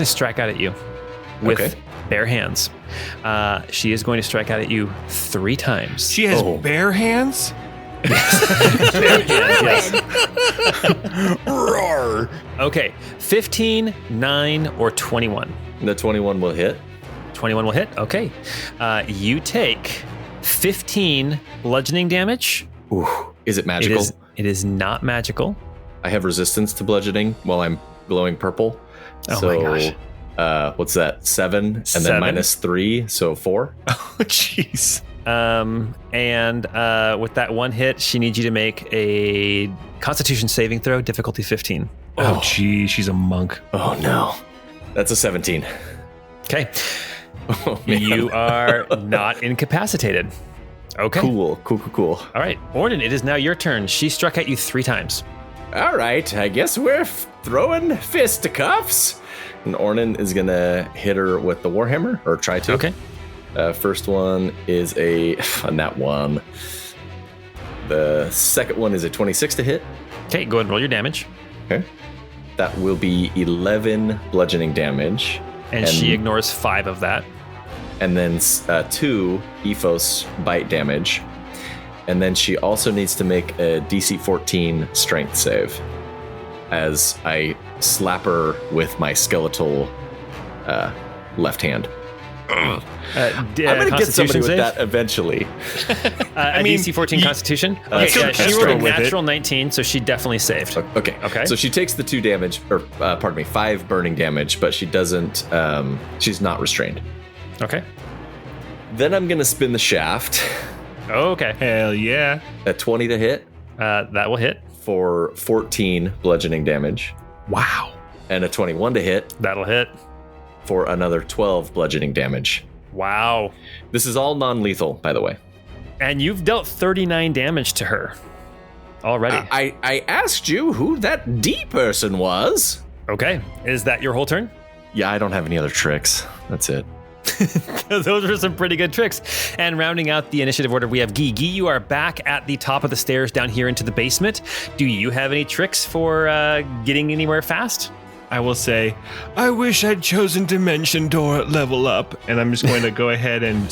A: strike out at you with bare hands. She is going to strike out at you 3 times.
D: She has bare hands?
A: Bare hands, yes.
E: Roar!
A: Okay, 15, 9, or 21.
B: The 21 will hit.
A: 21 will hit. Okay. You take 15 bludgeoning damage.
B: Ooh, is it magical?
A: It is not magical.
B: I have resistance to bludgeoning while I'm glowing purple.
A: Oh my gosh.
B: What's that? 7 and
A: 7.
B: then minus 3, so 4.
D: Oh, jeez.
A: And with that one hit, she needs you to make a Constitution saving throw, difficulty 15.
D: Oh, geez, she's a monk.
B: Oh no, that's a 17.
A: Okay.
B: Oh, man.
A: You are not incapacitated. Okay.
B: Cool.
A: All right, Ornan, it is now your turn. She struck at you 3 times.
B: All right, I guess we're throwing fisticuffs. And Ornan is gonna hit her with the Warhammer, or try to.
A: Okay.
B: First one is a nat 1. The second one is a 26 to hit.
A: Okay, go ahead and roll your damage.
B: Okay. That will be 11 bludgeoning damage.
A: And she ignores 5 of that.
B: And then 2 Ethos bite damage. And then she also needs to make a DC 14 strength save as I slap her with my skeletal left hand. I'm going to get somebody with that eventually.
A: I mean, DC 14 Constitution? Okay, yeah, she rolled a natural 19, so she definitely saved.
B: Okay. So she takes the 2 damage, or 5 burning damage, but she doesn't, she's not restrained.
A: Okay.
B: Then I'm going to spin the shaft.
A: Okay.
D: Hell yeah.
B: A 20 to hit.
A: That will hit.
B: For 14 bludgeoning damage.
A: Wow.
B: And a 21 to hit.
A: That'll hit.
B: For another 12 bludgeoning damage.
A: Wow.
B: This is all non-lethal, by the way.
A: And you've dealt 39 damage to her already.
B: I asked you who that D person was.
A: Okay. Is that your whole turn?
B: Yeah, I don't have any other tricks. That's it.
A: Those are some pretty good tricks. And rounding out the initiative order, we have Guy. Guy, you are back at the top of the stairs down here into the basement. Do you have any tricks for getting anywhere fast?
D: I will say, I wish I'd chosen Dimension Door at level up. And I'm just going to go ahead and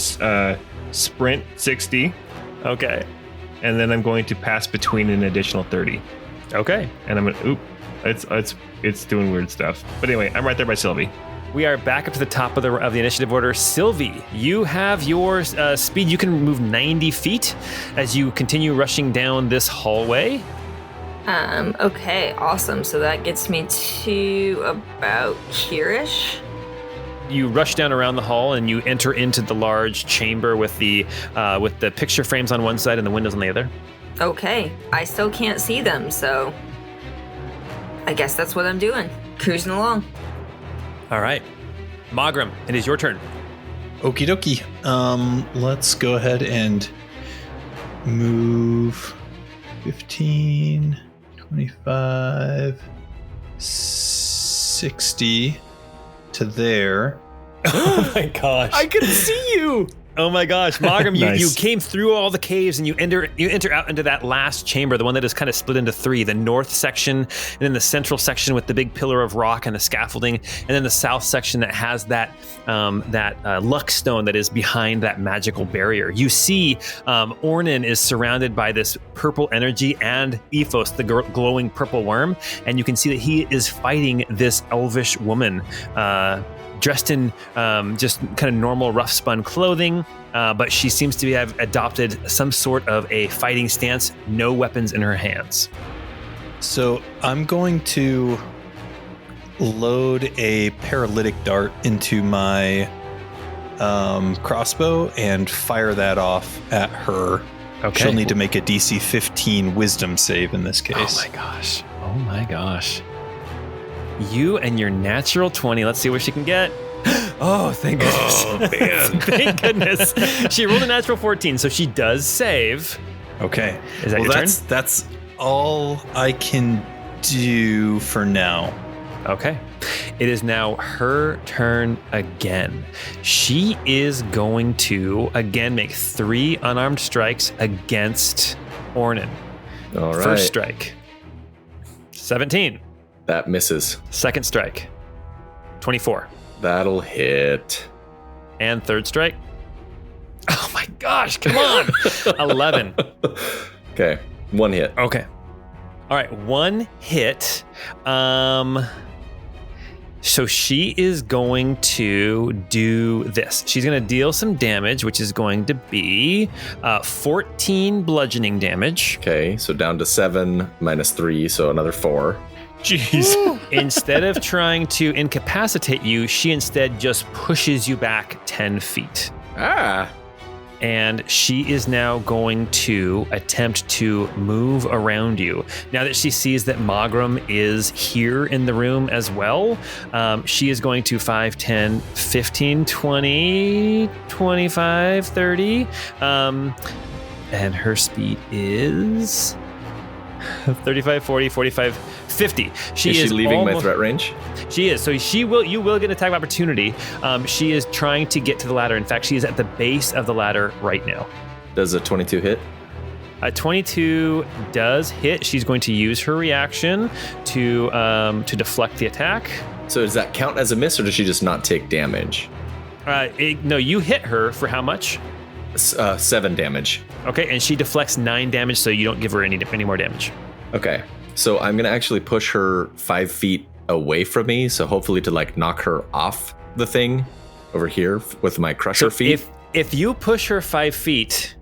D: sprint 60.
A: Okay.
D: And then I'm going to pass between an additional 30.
A: Okay.
D: And I'm going to, it's doing weird stuff. But anyway, I'm right there by Sylvie.
A: We are back up to the top of the initiative order. Sylvie, you have your speed. You can move 90 feet as you continue rushing down this hallway.
C: Okay, awesome. So that gets me to about here-ish.
A: You rush down around the hall and you enter into the large chamber with the picture frames on one side and the windows on the other.
C: Okay, I still can't see them, so I guess that's what I'm doing. Cruising along.
A: All right. Magram, it is your turn.
E: Okie dokie. Let's go ahead and move 15, 25, 60 to there.
A: Oh my gosh.
B: I can see you.
A: Oh my gosh, Magram,
D: Nice.
A: you came through all the caves and you enter out into that last chamber, the one that is kind of split into three, the north section, and then the central section with the big pillar of rock and the scaffolding, and then the south section that has that luck stone that is behind that magical barrier. You see Ornan is surrounded by this purple energy and Ethos, the glowing purple worm, and you can see that he is fighting this elvish woman, dressed in just kind of normal rough spun clothing, but she seems to have adopted some sort of a fighting stance, no weapons in her hands.
E: So I'm going to load a paralytic dart into my crossbow and fire that off at her.
A: Okay.
E: She'll need to make a DC 15 wisdom save in this case.
A: Oh my gosh. You and your natural 20. Let's see what she can get. Oh, thank goodness.
E: Oh, man.
A: Thank goodness. She rolled a natural 14, so she does save.
E: Okay.
A: Is that your turn?
E: That's all I can do for now.
A: Okay. It is now her turn again. She is going to, again, make 3 unarmed strikes against Ornan.
B: All right.
A: First strike. 17.
B: That misses.
A: Second strike. 24.
B: That'll hit.
A: And third strike. Oh my gosh, come on. 11.
B: Okay. 1 hit.
A: Okay. All right, 1 hit. So she is going to do this. She's going to deal some damage, which is going to be 14 bludgeoning damage.
B: Okay. So down to 7 minus 3. So another 4.
D: Jeez.
A: Instead of trying to incapacitate you, she instead just pushes you back 10 feet.
B: Ah.
A: And she is now going to attempt to move around you. Now that she sees that Magram is here in the room as well, she is going to 5, 10, 15, 20, 25, 30. And her speed is 35, 40, 45, 50.
B: Is she leaving my threat range?
A: She is. So you will get an attack of opportunity. She is trying to get to the ladder. In fact, she is at the base of the ladder right now.
B: Does a 22 hit?
A: A 22 does hit. She's going to use her reaction to deflect the attack.
B: So does that count as a miss, or does she just not take damage?
A: No, you hit her for how much?
B: 7 damage.
A: Okay, and she deflects 9 damage, so you don't give her any more damage.
B: Okay. So I'm going to actually push her 5 feet away from me. So hopefully to like knock her off the thing over here with my crusher feet.
A: If you push her 5 feet,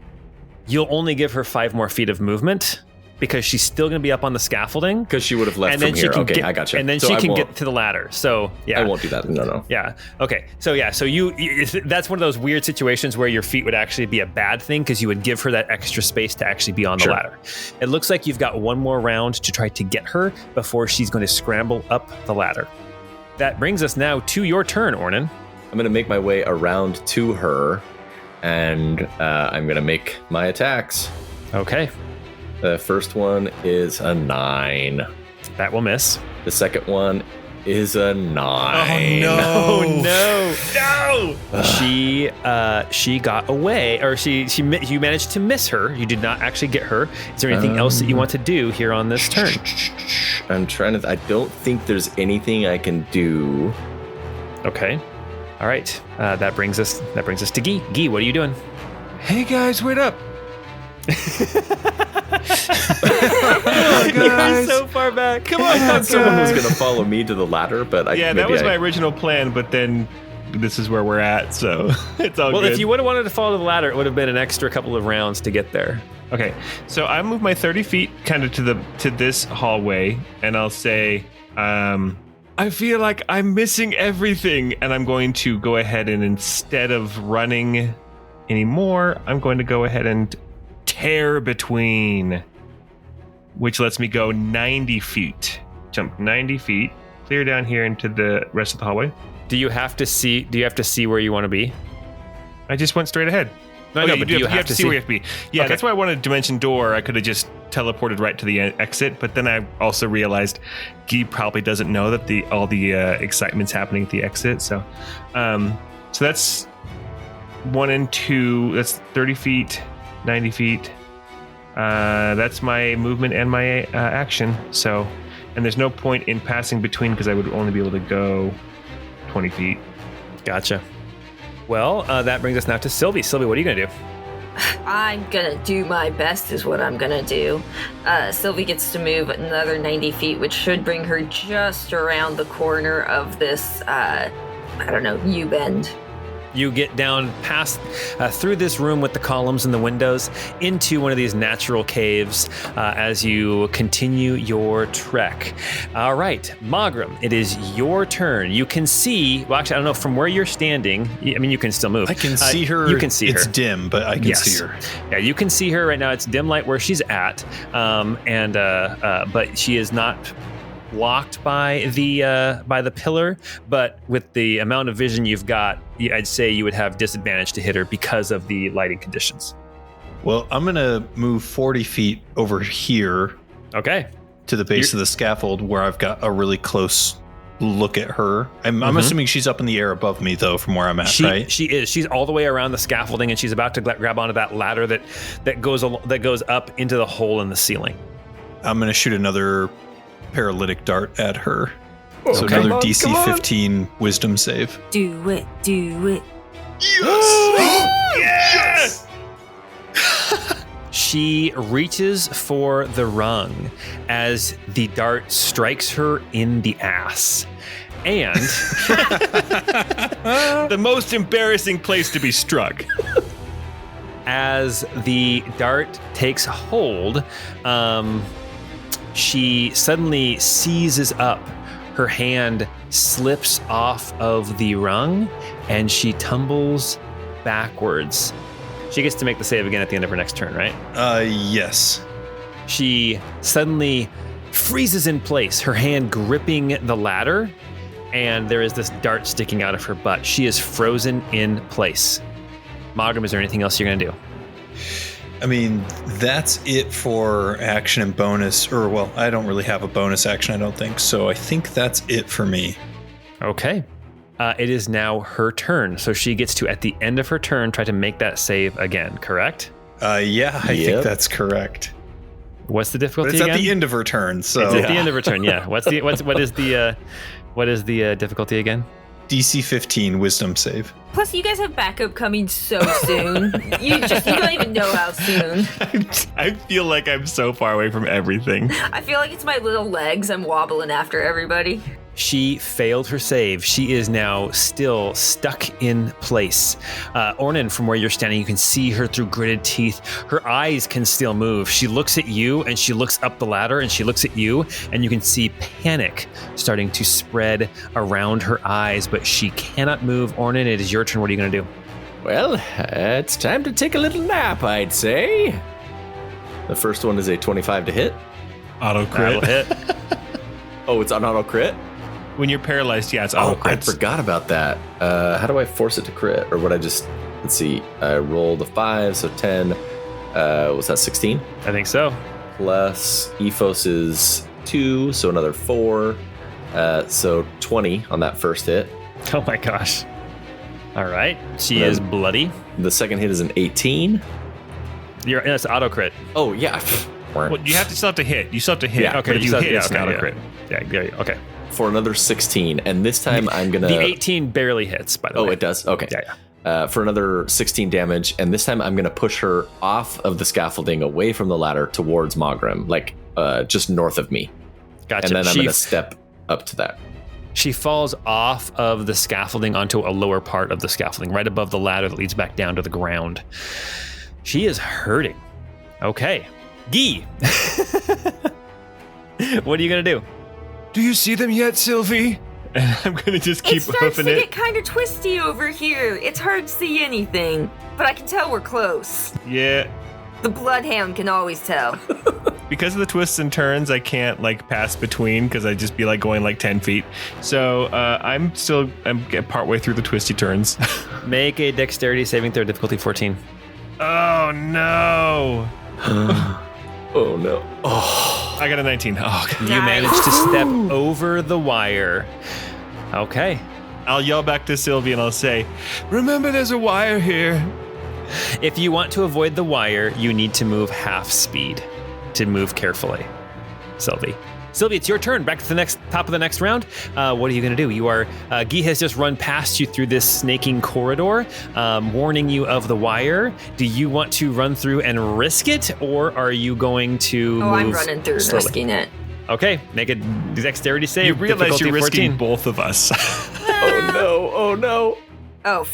A: you'll only give her 5 more feet of movement because she's still going to be up on the scaffolding.
B: Because she would have left
A: and then
B: from here. Okay,
A: get,
B: I gotcha.
A: And then
B: so
A: she
B: I
A: can
B: won't-
A: get to the ladder. So yeah,
B: I won't do that. No.
A: Yeah. Okay. So yeah. So that's one of those weird situations where your feet would actually be a bad thing because you would give her that extra space to actually be on the
B: Sure.
A: ladder. It looks like you've got one more round to try to get her before she's going to scramble up the ladder. That brings us now to your turn, Ornan.
B: I'm going to make my way around to her, and I'm going to make my attacks.
A: Okay.
B: The first one is a 9.
A: That will miss.
B: The second one is a 9.
A: Oh no! She got away, or you managed to miss her. You did not actually get her. Is there anything else that you want to do here on this turn?
B: I'm trying to. I don't think there's anything I can do.
A: Okay. All right. That brings us to Guy. Guy, what are you doing?
D: Hey guys, wait up.
A: You're so far back. Come on,
B: I thought someone was going to follow me to the ladder, but
D: That was my original plan, but then this is where we're at, so it's all good.
A: Well, if you would have wanted to follow the ladder, it would have been an extra couple of rounds to get there.
D: Okay, so I move my 30 feet kind of to this hallway, and I'll say, I feel like I'm missing everything, and I'm going to go ahead and instead of running anymore, I'm going to go ahead and tear between, which lets me go 90 feet. Jump 90 feet, clear down here into the rest of the hallway.
A: Do you have to see where you want to be?
D: I just went straight ahead.
A: No, but
D: you have to see where you have to be. Yeah,
A: Okay.
D: that's why I wanted Dimension Door. I could have just teleported right to the exit, but then I also realized Guy probably doesn't know that all the excitement's happening at the exit. So that's 1 and 2. That's 30 feet, 90 feet. That's my movement and my action. So, and there's no point in passing between because I would only be able to go 20 feet.
A: Gotcha. Well, that brings us now to Sylvie. Sylvie, what are you going to do?
C: I'm gonna do my best is what I'm gonna do. Sylvie gets to move another 90 feet, which should bring her just around the corner of this, U-bend.
A: You get down past, through this room with the columns and the windows into one of these natural caves as you continue your trek. All right, Magram, it is your turn. You can see, well, actually, I don't know, from where you're standing, I mean, you can still move.
E: I can see her.
A: You can see her.
E: It's dim, but I can see her.
A: Yeah, you can see her right now. It's dim light where she's at, but she is not blocked by the pillar, but with the amount of vision you've got, I'd say you would have disadvantage to hit her because of the lighting conditions.
E: Well, I'm gonna move 40 feet over here.
A: Okay.
E: To the base of the scaffold where I've got a really close look at her. I'm assuming she's up in the air above me though, from where I'm at, right?
A: She is. She's all the way around the scaffolding, and she's about to grab onto that ladder that goes up into the hole in the ceiling. I'm
E: gonna shoot another paralytic dart at her. So
A: okay.
E: Another DC 15 wisdom save.
C: Do it.
A: Yes! She reaches for the rung as the dart strikes her in the ass. And
D: the most embarrassing place to be struck.
A: As the dart takes hold, she suddenly seizes up. Her hand slips off of the rung, and she tumbles backwards. She gets to make the save again at the end of her next turn, right?
E: Yes.
A: She suddenly freezes in place, her hand gripping the ladder, and there is this dart sticking out of her butt. She is frozen in place. Magram, is there anything else you're going to do?
E: I mean, that's it for action and bonus. Or, well, I don't really have a bonus action, I don't think. So I think that's it for me.
A: Okay. It is now her turn. So she gets to, at the end of her turn, try to make that save again, correct?
E: Yeah, I think that's correct.
A: What's the difficulty
E: but it's
A: again?
E: at the end of her turn, so...
A: It's at the end of her turn, yeah. What is the difficulty again?
E: DC 15 wisdom save.
C: Plus, you guys have backup coming so soon. you don't even know how soon.
D: I feel like I'm so far away from everything.
C: I feel like it's my little legs. I'm wobbling after everybody.
A: She failed her save. She is now still stuck in place. Ornan, from where you're standing, you can see her through gritted teeth. Her eyes can still move. She looks at you, and she looks up the ladder, and she looks at you, and you can see panic starting to spread around her eyes, but she cannot move. Ornan, it is your turn. What are you going to do?
B: Well, it's time to take a little nap, I'd say. The first one is a 25 to hit.
D: Auto crit.
A: That'll hit.
B: Oh, it's on auto crit?
D: When you're paralyzed, yeah, it's auto
B: I
D: crits.
B: forgot about that. How do I force it to crit? Or would I just, let's see, I rolled a 5, so 10. Was that 16?
A: I think so.
B: Plus Ethos is 2, so another 4. So 20 on that first hit.
A: Oh my gosh. All right. She is bloody.
B: The second hit is an 18.
A: It's auto crit.
B: Oh, yeah.
D: Well, you still have to hit. You still have to hit.
B: Yeah,
A: Okay,
D: but if you hit, it's
A: okay,
D: an auto
A: yeah.
D: crit.
A: Yeah, okay.
B: For another 16. And this time I'm going to...
A: The 18 barely hits, by the way.
B: Oh, it does? Okay.
A: Yeah.
B: For another 16 damage. And this time I'm going to push her off of the scaffolding, away from the ladder, towards Magram, like just north of me.
A: Gotcha.
B: And then I'm going to step up to that.
A: She falls off of the scaffolding onto a lower part of the scaffolding, right above the ladder that leads back down to the ground. She is hurting. Okay. Guy. What are you going to do?
D: Do you see them yet, Sylvie? And I'm going to just keep
C: It starts
D: hoofing
C: to
D: it.
C: get kind of twisty over here. It's hard to see anything, but I can tell we're close.
D: Yeah.
C: The bloodhound can always tell.
D: Because of the twists and turns, I can't pass between because I'd just be going 10 feet. So I'm partway through the twisty turns.
A: Make a dexterity saving throw, difficulty 14.
D: Oh no.
B: Oh no. Oh.
D: I got a 19. Oh, God.
A: You managed to step over the wire. Okay.
D: I'll yell back to Sylvie and I'll say, remember there's a wire here.
A: If you want to avoid the wire, you need to move half speed to move carefully. Sylvie, it's your turn. Back to the top of the next round. What are you going to do? Guy has just run past you through this snaking corridor, warning you of the wire. Do you want to run through and risk it, or are you going to move
C: I'm running through and risking it.
A: Okay, make a dexterity save.
D: You realize you're risking
A: 14.
D: both of us.
B: Oh no.
C: Oh,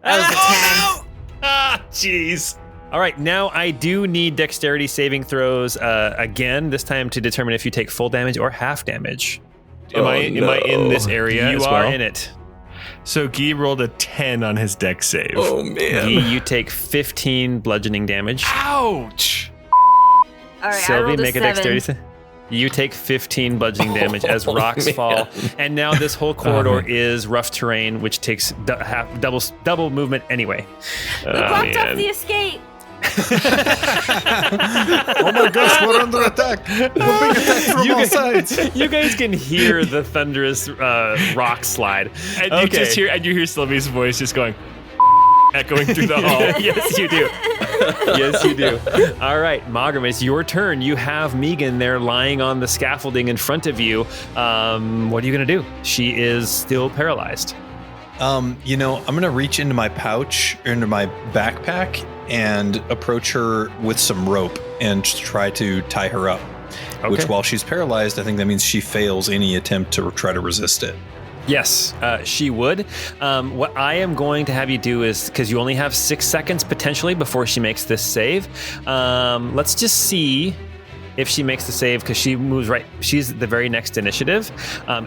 C: that was a 10.
D: Ah, jeez.
A: All right, now I do need dexterity saving throws again, this time to determine if you take full damage or half damage.
D: Am I in this area
A: You
D: as
A: are
D: well?
A: in it.
D: So Guy rolled a 10 on his dex save.
B: Oh man.
A: Guy, you take 15 bludgeoning damage.
D: Ouch!
C: All right, I
A: Sylvie,
C: rolled
A: make a
C: 7.
A: dexterity save. You take 15 bludgeoning damage as rocks fall. And now this whole corridor is rough terrain, which takes double movement anyway.
C: We blocked off the escape.
E: Oh my gosh, we're under attack. We're being attacked from all sides.
A: You guys can hear the thunderous rock slide.
D: And you hear Sylvie's voice just going echoing through the hall.
A: Yes, you do. Yes, you do. All right, Mogram, it's your turn. You have Megan there lying on the scaffolding in front of you. What are you going to do? She is still paralyzed.
E: I'm going to reach into my pouch, or into my backpack, and approach her with some rope and try to tie her up.
A: Okay.
E: Which, while she's paralyzed, I think that means she fails any attempt to try to resist it.
A: Yes, she would. What I am going to have you do is, because you only have 6 seconds potentially before she makes this save, let's just see if she makes the save, because she moves right. She's the very next initiative.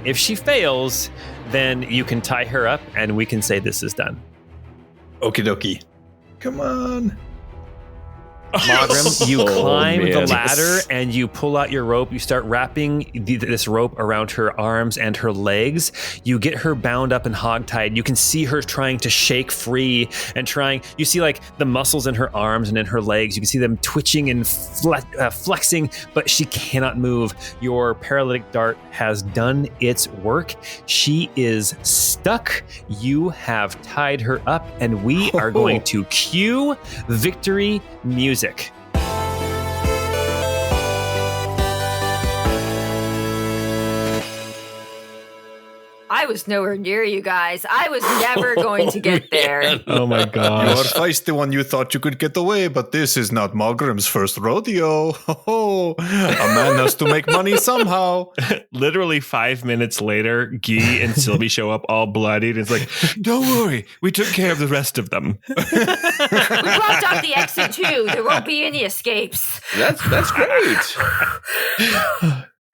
A: If she fails, then you can tie her up and we can say this is done.
E: Okie dokie. Come on.
A: Mogram, you climb the
B: man.
A: ladder and you pull out your rope. You start wrapping this rope around her arms and her legs. You get her bound up and hogtied. You can see her trying to shake free and you see like the muscles in her arms and in her legs. You can see them twitching and flexing, but she cannot move. Your paralytic dart has done its work. She is stuck. You have tied her up, and we are going to cue victory music.
C: I was nowhere near you guys. I was never going to get there.
D: Oh my
E: You are
D: gosh.
E: feisty when you thought you could get away, but this is not Mogrim's first rodeo. A man has to make money somehow.
D: Literally 5 minutes later, Guy and Sylvie show up all bloodied. It's like, don't worry, we took care of the rest of them.
C: We blocked off the exit too. There won't be any escapes.
B: That's great.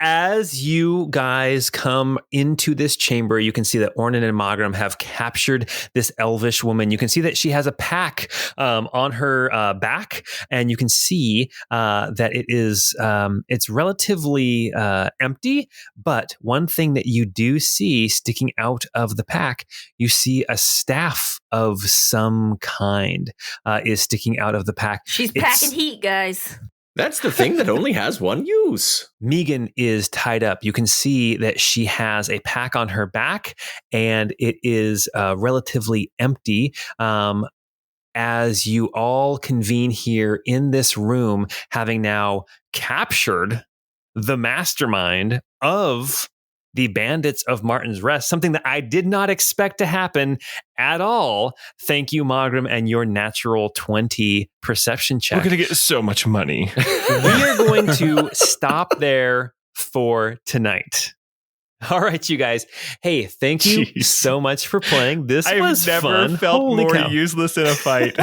A: As you guys come into this chamber, you can see that Ornan and Mogram have captured this elvish woman. You can see that she has a pack on her back, and you can see that it's relatively empty. But one thing that you do see sticking out of the pack, you see a staff of some kind is sticking out of the pack.
C: She's packing heat, guys.
B: That's the thing that only has one use.
A: Megan is tied up. You can see that she has a pack on her back, and it is relatively empty. As you all convene here in this room, having now captured the mastermind of the bandits of Martin's Rest, something that I did not expect to happen at all. Thank you, Mogram, and your natural 20 perception check.
D: We're going to get so much money.
A: We are going to stop there for tonight. All right, you guys. Hey, thank you
D: Jeez.
A: so much for playing. This was
D: I've never
A: fun.
D: felt
A: Holy
D: more
A: cow.
D: useless in a fight.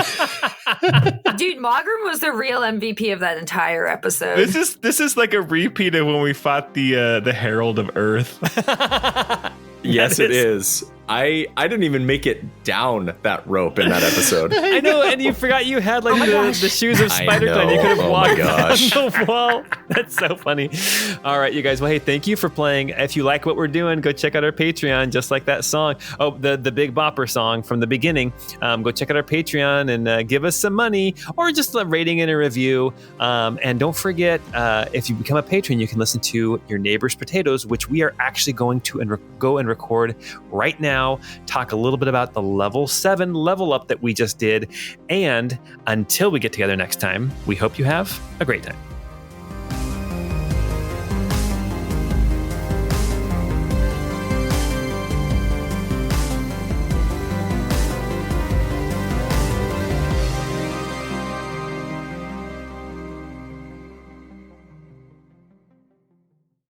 C: Dude, Mogram was the real MVP of that entire episode.
D: This is like a repeat of when we fought the Herald of Earth.
B: Yes, it is. I didn't even make it down that rope in that episode.
A: I know, and you forgot you had like the shoes of Spider-Clan. You could have walked down the wall. That's so funny. All right, you guys. Well, hey, thank you for playing. If you like what we're doing, go check out our Patreon, just like that song. Oh, the Big Bopper song from the beginning. Go check out our Patreon and give us some money, or just a rating and a review. And don't forget, if you become a patron, you can listen to Your Neighbor's Potatoes, which we are actually going to go and record right now. Talk a little bit about the level 7 level up that we just did. And until we get together next time, we hope you have a great time.